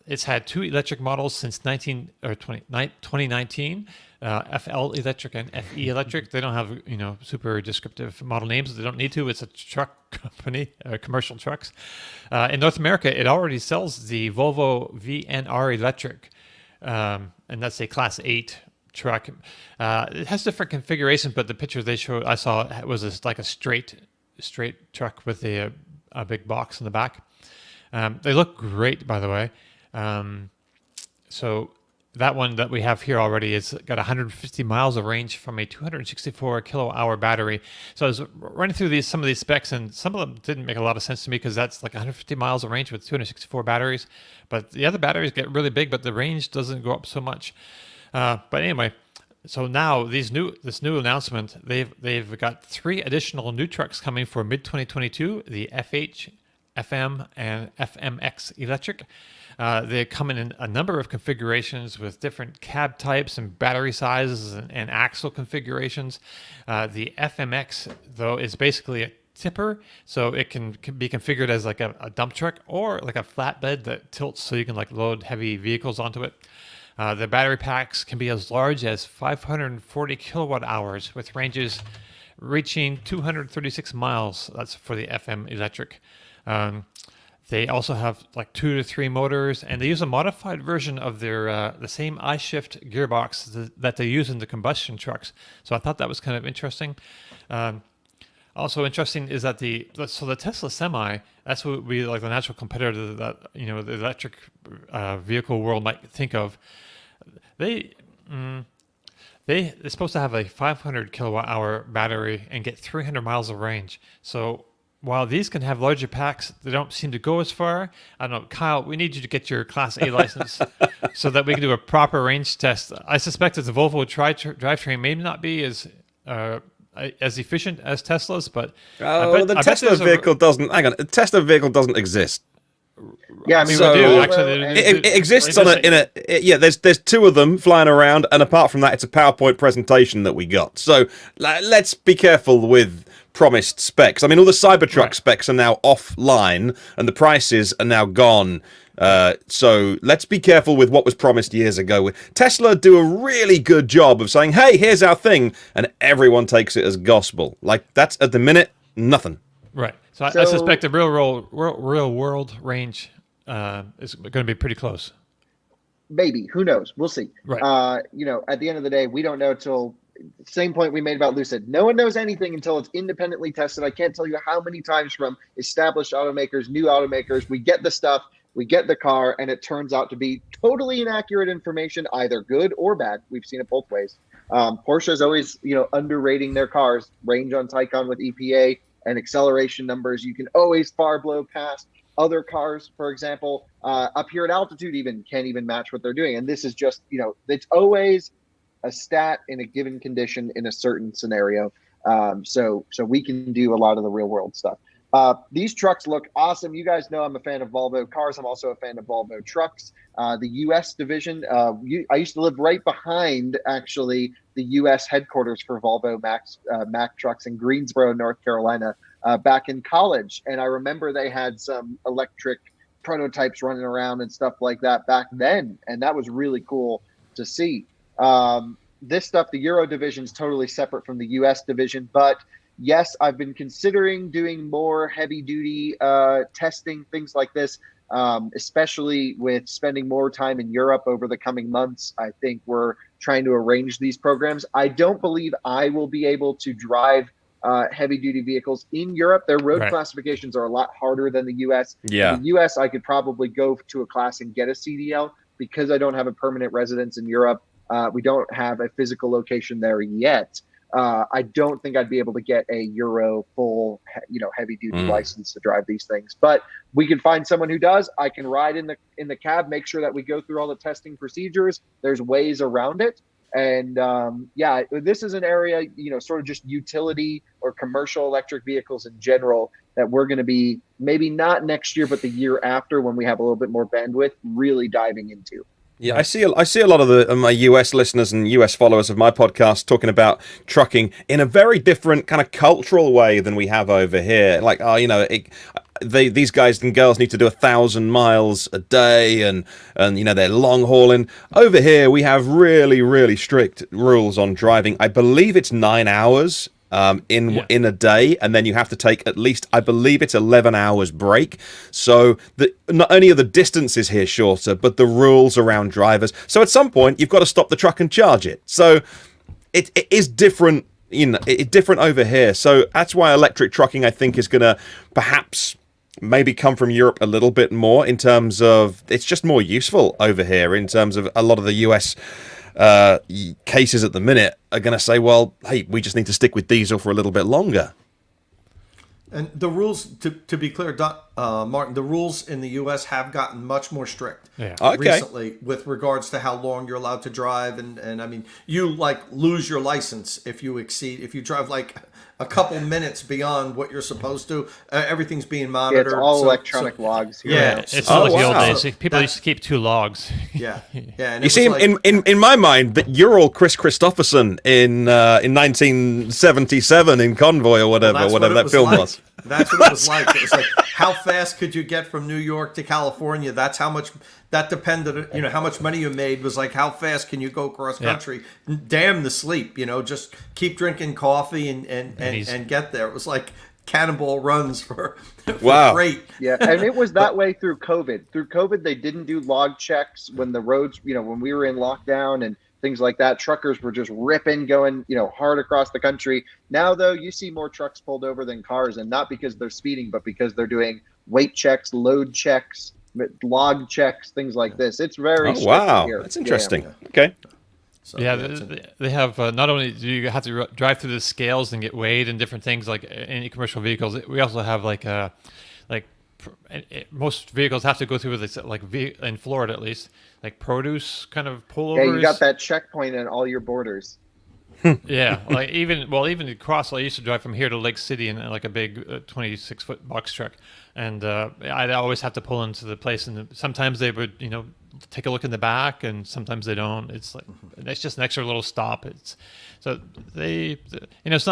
It's had 2 electric models since 2019. FL Electric and FE Electric. They don't have super descriptive model names. They don't need to. It's a truck company, commercial trucks. In North America, it already sells the Volvo Vnr Electric, and that's a Class 8 truck. It has different configurations, but the picture I saw was like a straight truck with a big box in the back. They look great, by the way. So that one that we have here already is got 150 miles of range from a 264 kilowatt-hour battery. So I was running through some of these specs, and some of them didn't make a lot of sense to me because that's like 150 miles of range with 264 batteries. But the other batteries get really big, but the range doesn't go up so much. But anyway, so now this new announcement, they've got 3 additional new trucks coming for mid-2022, the FH, FM, and FMX Electric. They come in a number of configurations with different cab types and battery sizes and axle configurations. The FMX, though, is basically a tipper, so it can be configured as like a dump truck or like a flatbed that tilts so you can like load heavy vehicles onto it. The battery packs can be as large as 540 kilowatt hours with ranges reaching 236 miles. That's for the FM Electric. They also have like 2 to 3 motors, and they use a modified version of their the same I-shift gearbox that they use in the combustion trucks. So I thought that was kind of interesting. Also interesting is that the Tesla Semi, that's what we like the natural competitor that the electric vehicle world might think of. They're supposed to have a 500 kilowatt hour battery and get 300 miles of range. So while these can have larger packs, they don't seem to go as far. I don't know, Kyle, we need you to get your Class A license so that we can do a proper range test. I suspect that the Volvo drivetrain may not be as efficient as Tesla's, but the Tesla vehicle doesn't. Hang on, the Tesla vehicle doesn't exist. Yeah, I mean, So- we do actually, actually. It exists on there's 2 of them flying around, and apart from that, it's a PowerPoint presentation that we got. So let's be careful with promised specs. I mean, all the Cybertruck Right. specs are now offline, and the prices are now gone. So let's be careful with what was promised years ago. Tesla do a really good job of saying, hey, here's our thing, and everyone takes it as gospel. Like, that's, at the minute, nothing. Right. So, I So- suspect the real world range is going to be pretty close. Maybe, who knows? We'll see. Right. At the end of the day, we don't know till same point we made about Lucid. No one knows anything until it's independently tested. I can't tell you how many times from established automakers, new automakers, we get the stuff, we get the car, and it turns out to be totally inaccurate information, either good or bad. We've seen it both ways. Porsche is always, underrating their cars. Range on Taycan with EPA and acceleration numbers, you can always far blow past. Other cars, for example, up here at altitude even can't even match what they're doing. And this is just, it's always a stat in a given condition in a certain scenario. So we can do a lot of the real world stuff. These trucks look awesome. You guys know I'm a fan of Volvo cars. I'm also a fan of Volvo Trucks. The U.S. division, I used to live right behind, actually, the U.S. headquarters for Volvo Mack Trucks in Greensboro, North Carolina, back in college. And I remember they had some electric prototypes running around and stuff like that back then. And that was really cool to see. This stuff, the Euro division is totally separate from the U.S. division, but yes, I've been considering doing more heavy-duty testing, things like this, especially with spending more time in Europe over the coming months. I think we're trying to arrange these programs. I don't believe I will be able to drive heavy-duty vehicles in Europe. Their road Right. classifications are a lot harder than the U.S. Yeah. In the U.S., I could probably go to a class and get a CDL. Because I don't have a permanent residence in Europe, we don't have a physical location there yet. I don't think I'd be able to get a Euro full, heavy duty license to drive these things. But we can find someone who does. I can ride in the cab, make sure that we go through all the testing procedures. There's ways around it. And this is an area, sort of just utility or commercial electric vehicles in general that we're going to be maybe not next year, but the year after, when we have a little bit more bandwidth, really diving into. Yeah, I see a lot of my US listeners and US followers of my podcast talking about trucking in a very different kind of cultural way than we have over here. Like, these guys and girls need to do 1,000 miles a day, and they're long hauling. Over here, we have really, really strict rules on driving. I believe it's 9 hours. In a day, and then you have to take at least, I believe it's 11 hours break. So not only are the distances here shorter, but the rules around drivers. So at some point, you've got to stop the truck and charge it. So it is different, different over here. So that's why electric trucking, I think, is going to perhaps maybe come from Europe a little bit more in terms of it's just more useful over here in terms of a lot of the US cases at the minute are going to say, well, hey, we just need to stick with diesel for a little bit longer. And the rules, to be clear, Martin, the rules in the U.S. have gotten much more strict recently with regards to how long you're allowed to drive. And I mean, you lose your license if you drive a couple minutes beyond what you're supposed to. Everything's being monitored. It's all electronic logs here. Yeah, it's not like the old days. People used to keep 2 logs. Yeah. And you see, in my mind, that you're all Chris Christopherson in 1977 in Convoy or whatever that film was. That's what it was like. It was like, how fast could you get from New York to California? That's how much. That depended, how much money you made was like, how fast can you go cross country? Yeah. Damn the sleep, just keep drinking coffee and get there. It was like cannonball runs for freight. Yeah, and it was that way through COVID. Through COVID, they didn't do log checks when the roads, when we were in lockdown and things like that. Truckers were just ripping, going, hard across the country. Now, though, you see more trucks pulled over than cars, and not because they're speeding, but because they're doing weight checks, load checks, log checks, things like this. It's very wow, here. That's interesting. Yeah. Okay. So, they have not only do you have to drive through the scales and get weighed and different things like any commercial vehicles. We also have most vehicles have to go through this, in Florida at least, like produce kind of pullovers. Yeah, you got that checkpoint at all your borders. Yeah, even across. I used to drive from here to Lake City in a big 26-foot box truck, and I'd always have to pull into the place. And sometimes they would, take a look in the back, and sometimes they don't. It's like it's just an extra little stop. It's so it's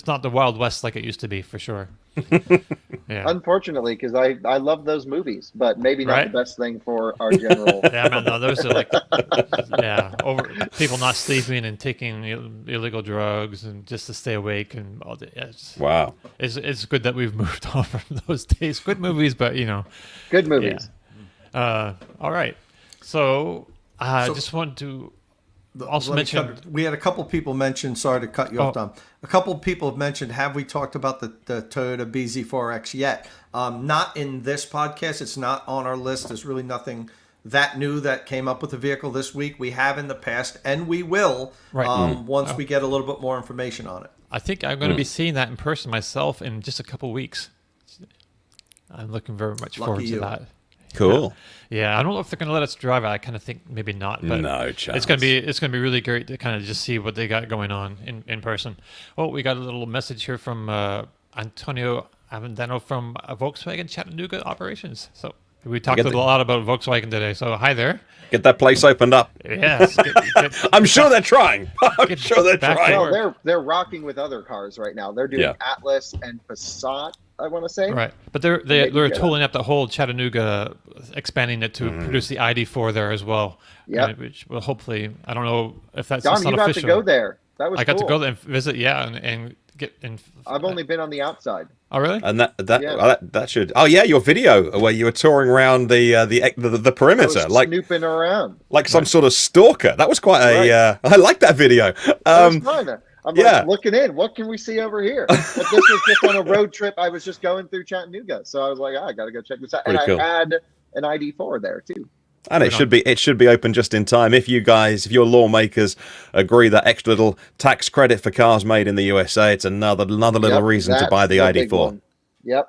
not the Wild West like it used to be, for sure. Yeah. Unfortunately, because I love those movies, but maybe not Right? the best thing for our general. Yeah, man, no, those are like, over people not sleeping and taking illegal drugs and just to stay awake and all that. Wow. It's good that we've moved on from those days. Good movies, but Good movies. yeah. All right. So I So- just wanted to also Let me mention. cut- we had a couple people mention. Sorry to cut you off, Tom. A couple people have mentioned. Have we talked about the Toyota BZ4X yet? Not in this podcast. It's not on our list. There's really nothing that new that came up with the vehicle this week. We have in the past, and we will Right. once we get a little bit more information on it. I think I'm going to be seeing that in person myself in just a couple weeks. I'm looking very much forward to you. that. Cool. Yeah, I don't know if they're going to let us drive it. I kind of think maybe not, but No chance. It's going to be really great to kind of just see what they got going on in person. Oh, we got a little message here from Antonio Avendano from Volkswagen Chattanooga operations. So we talked Get a the- lot about Volkswagen today. So hi there. Get that place opened up. Yes. I'm sure they're trying. I'm Get sure they're back to trying. work. Well, they're rocking with other cars right now. They're doing Yeah. Atlas and Passat, I want to say. Right, but they're Maybe they're get tooling up the whole Chattanooga, expanding it to produce the ID.4 there as well. Yep. Which will hopefully, I don't know if that's Don, it's you not got official. to go there. That was I got cool. to go there and visit, yeah, and get in. I've only been on the outside. Oh, really? And that Yeah. that should. Oh yeah, your video where you were touring around the I perimeter, was like snooping around. some sort of stalker. That was quite a. Right. I like that video. That was fun. I'm yeah. like looking in. What can we see over here? But this was just on a road trip. I was just going through Chattanooga, so I was like, I got to go check this out. Pretty and cool. I had an ID4 there too. And it should be open just in time if your lawmakers agree that extra little tax credit for cars made in the USA. It's another little Yep, reason to that's buy the big ID4. one. Yep.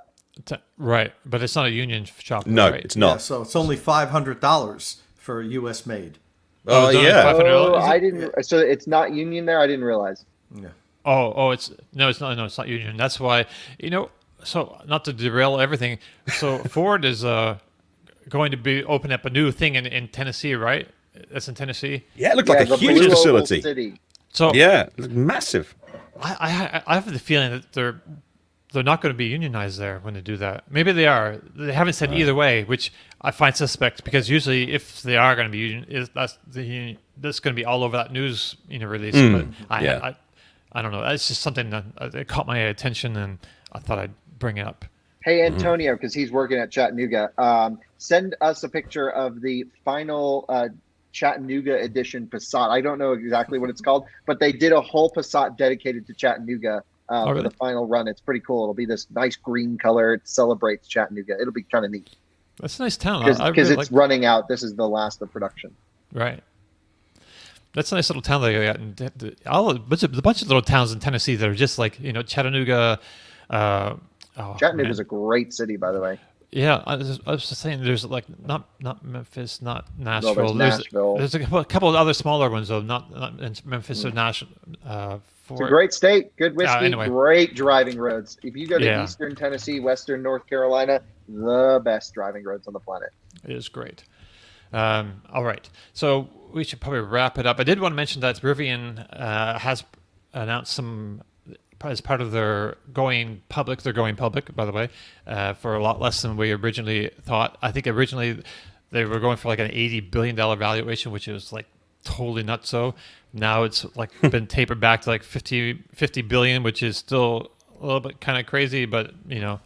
Right, but it's not a union shop. No, right? it's Yeah, not. so it's only $500 for U.S. made. Oh it's only yeah. $500. Oh, Is it- I didn't. So it's not union there. I didn't realize. Yeah. Oh, it's not. No, it's not union. That's why So not to derail everything. So Ford is going to be opening up a new thing in Tennessee, right? That's in Tennessee. Yeah, it looked like the a huge Blue Oval facility. City. So Yeah, it looked massive. I have the feeling that they're not going to be unionized there when they do that. Maybe they are. They haven't said either way, which I find suspect because usually if they are going to be union, that's going to be all over that news release. But I don't know. It's just something that it caught my attention and I thought I'd bring it up. Hey, Antonio, because he's working at Chattanooga, send us a picture of the final Chattanooga edition Passat. I don't know exactly what it's called, but they did a whole Passat dedicated to Chattanooga for really? the final run. It's pretty cool. It'll be this nice green color. It celebrates Chattanooga. It'll be kind of neat That's a nice town. because I really it's running out. This is the last of production. Right. That's a nice little town they got. And a bunch of little towns in Tennessee that are just like Chattanooga. Chattanooga's a great city, by the way. Yeah, I was just saying. There's like not Memphis, not Nashville. there's Nashville. There's a couple of other smaller ones though, not in Memphis or Nashville. It's a great state, good whiskey, anyway. great driving roads. If you go to Yeah. Eastern Tennessee, Western North Carolina, the best driving roads on the planet. It is great. All right, so we should probably wrap it up. I did want to mention that Rivian has announced some. As part of their going public, by the way, for a lot less than we originally thought. I think originally they were going for like an $80 billion valuation, which is like totally nuts. So now it's like been tapered back to like 50 billion, which is still a little bit kind of crazy, but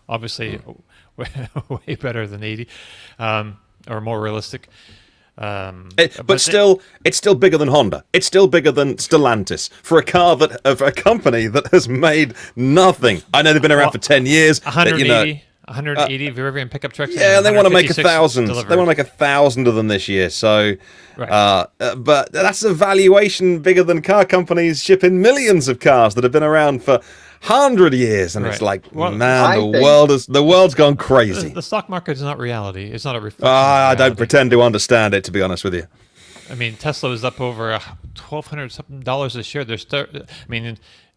obviously way better than 80, or more realistic. But still, it's still bigger than Honda. It's still bigger than Stellantis for a company that has made nothing. I know they've been around for 10 years. 180 Rivian pickup trucks. Yeah, they want to make 156 1,000. delivered. They want to make 1,000 of them this year. So, Right. but that's a valuation bigger than car companies shipping millions of cars that have been around for 100 years, and it's Right. like, Well, man, the world's gone crazy. The stock market is not reality. It's not a reflection. I of don't reality. pretend to understand it, to be honest with you. I mean, Tesla is up over $1,200 something a share.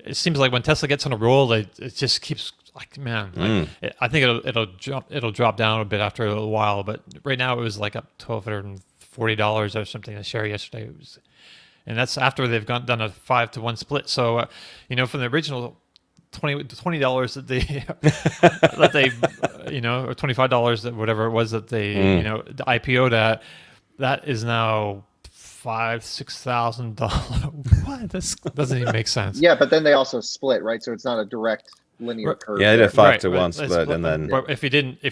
It seems like when Tesla gets on a roll, it just keeps like, man. I think it'll drop down a bit after a little while, but right now it was like up $40 or something a share yesterday. And that's after they've done a 5-to-1 split. So, from the original $20 that they or $25 that whatever it was that they the IPO'd at, that is now $5,000-$6,000. What? This doesn't even make sense. Yeah, but then they also split, right? So it's not a direct linear curve. Yeah, they did a 5-to-1 Right, split, and then but if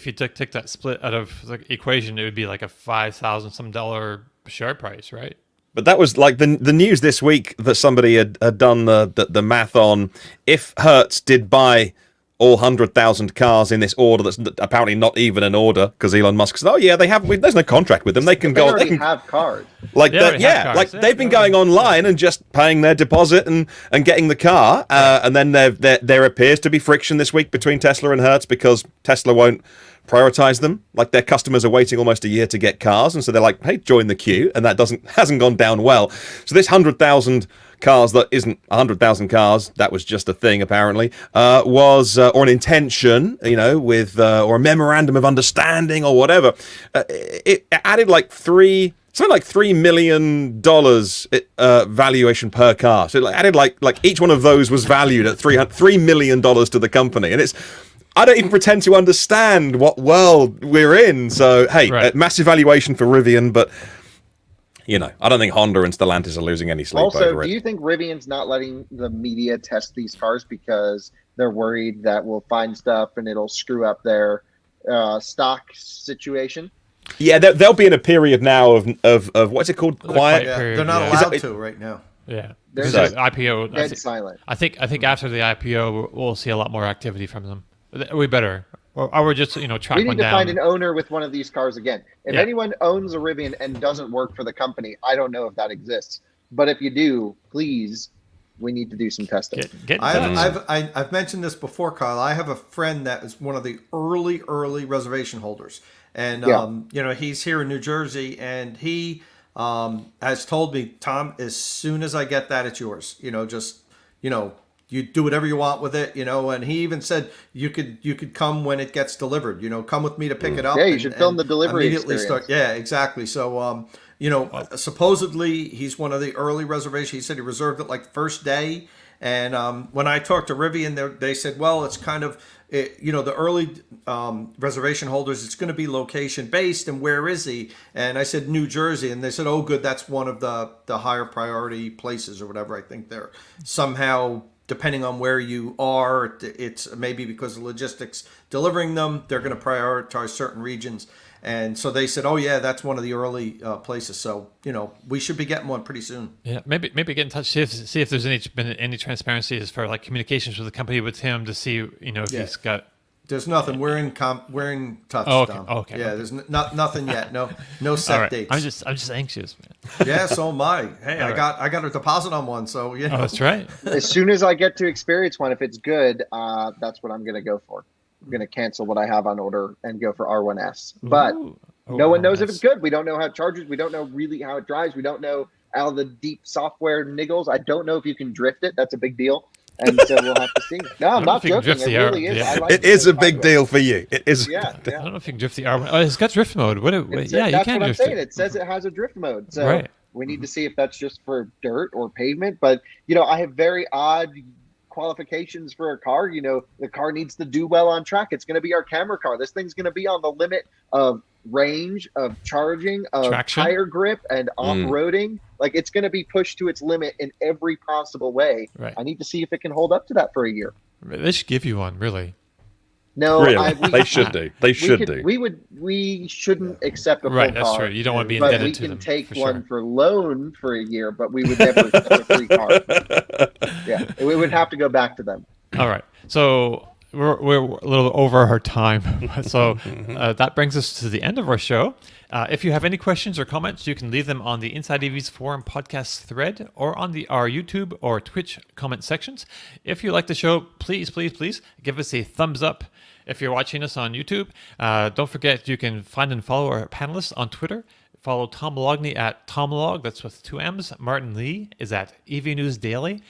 you took that split out of the equation, it would be like a $5,000 some dollar share price, right? But that was like the news this week that somebody had done the math on if Hertz did buy all 100,000 cars in this order that's apparently not even an order, because Elon Musk said, "Oh yeah, there's no contract with them. They can go. They can have cars. Like that, yeah. Like they've been going online and just paying their deposit and getting the car, and then there appears to be friction this week between Tesla and Hertz because Tesla won't prioritize them. Like their customers are waiting almost a year to get cars, and so they're like, "Hey, join the queue," and that hasn't gone down well. So this 100,000 cars that isn't 100,000 cars, that was just a thing apparently, was or an intention, with or a memorandum of understanding or whatever. It added like $3 million valuation per car. So it added like each one of those was valued at $3 million to the company, and I don't even pretend to understand what world we're in. So hey, massive valuation for Rivian, but. I don't think Honda and Stellantis are losing any sleep over it. Also, do you think Rivian's not letting the media test these cars because they're worried that we'll find stuff and it'll screw up their stock situation? Yeah, they'll be in a period now of what's it called? Quiet. Yeah, they're not allowed to right now. Yeah, They're because IPO. Dead silent. I think after the IPO, we'll see a lot more activity from them. We better. Or we're just, track one down. We need to find an owner with one of these cars again. If anyone owns a Rivian and doesn't work for the company, I don't know if that exists. But if you do, please, we need to do some testing. I've mentioned this before, Kyle. I have a friend that is one of the early reservation holders. And, he's here in New Jersey, and he has told me, Tom, as soon as I get that, it's yours. You do whatever you want with it, and he even said you could come when it gets delivered, come with me to pick it up. Yeah, you should film the delivery experience. Yeah, exactly. So, supposedly he's one of the early reservations. He said he reserved it like the first day. And when I talked to Rivian, they said, well, it's kind of, the early reservation holders, it's going to be location based. And where is he? And I said, New Jersey. And they said, oh, good. That's one of the higher priority places or whatever. I think they're somehow, depending on where you are, it's maybe because of logistics delivering them, they're going to prioritize certain regions. And so they said, oh, yeah, that's one of the early places. So, we should be getting one pretty soon. Yeah, maybe get in touch, see if there's been any transparency as far like communications with the company with him to see, if he's got. There's nothing. We're in touch. Oh, okay. Dom. Okay. Yeah, there's nothing yet. No set right. dates. I'm just anxious, man. Yeah, so am I. Hey, I got a deposit on one, so Oh, that's right. As soon as I get to experience one, if it's good, that's what I'm going to go for. I'm going to cancel what I have on order and go for R1S. But no one knows if it's good. We don't know how it charges. We don't know really how it drives. We don't know all the deep software niggles. I don't know if you can drift it. That's a big deal. And so we'll have to see. No, I'm not joking. It really is. Yeah. Like it is a big deal for you. It is. Yeah. I don't know if you can drift the R1. Oh, it's got drift mode. You can That's what I'm drift saying. it. It says it has a drift mode. So we need to see if that's just for dirt or pavement. But, I have very odd qualifications for a car. The car needs to do well on track. It's going to be our camera car. This thing's going to be on the limit of range, of charging, of traction, tire grip, and off-roading. Like, it's going to be pushed to its limit in every possible way. Right. I need to see if it can hold up to that for a year. They should give you one, really. No, really? They should do. They should do. We shouldn't accept a full right. That's car. true. You don't want to be But indebted we to can them. take for one sure. for loan for a year, but we would never accept a free car. Yeah, we would have to go back to them. All right. So we're a little over our time. So that brings us to the end of our show. If you have any questions or comments, you can leave them on the Inside EVs Forum podcast thread or on our YouTube or Twitch comment sections. If you like the show, please give us a thumbs up. If you're watching us on YouTube, don't forget you can find and follow our panelists on Twitter. Follow Tom Logney at TomLog, that's with 2 M's. Martin Lee is at EV News Daily.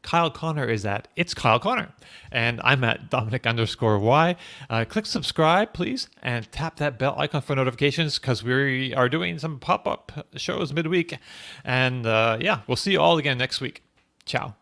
Kyle Connor is at It's Kyle Connor. And I'm at Dominic_Y. Click subscribe, please, and tap that bell icon for notifications because we are doing some pop-up shows midweek. And we'll see you all again next week. Ciao.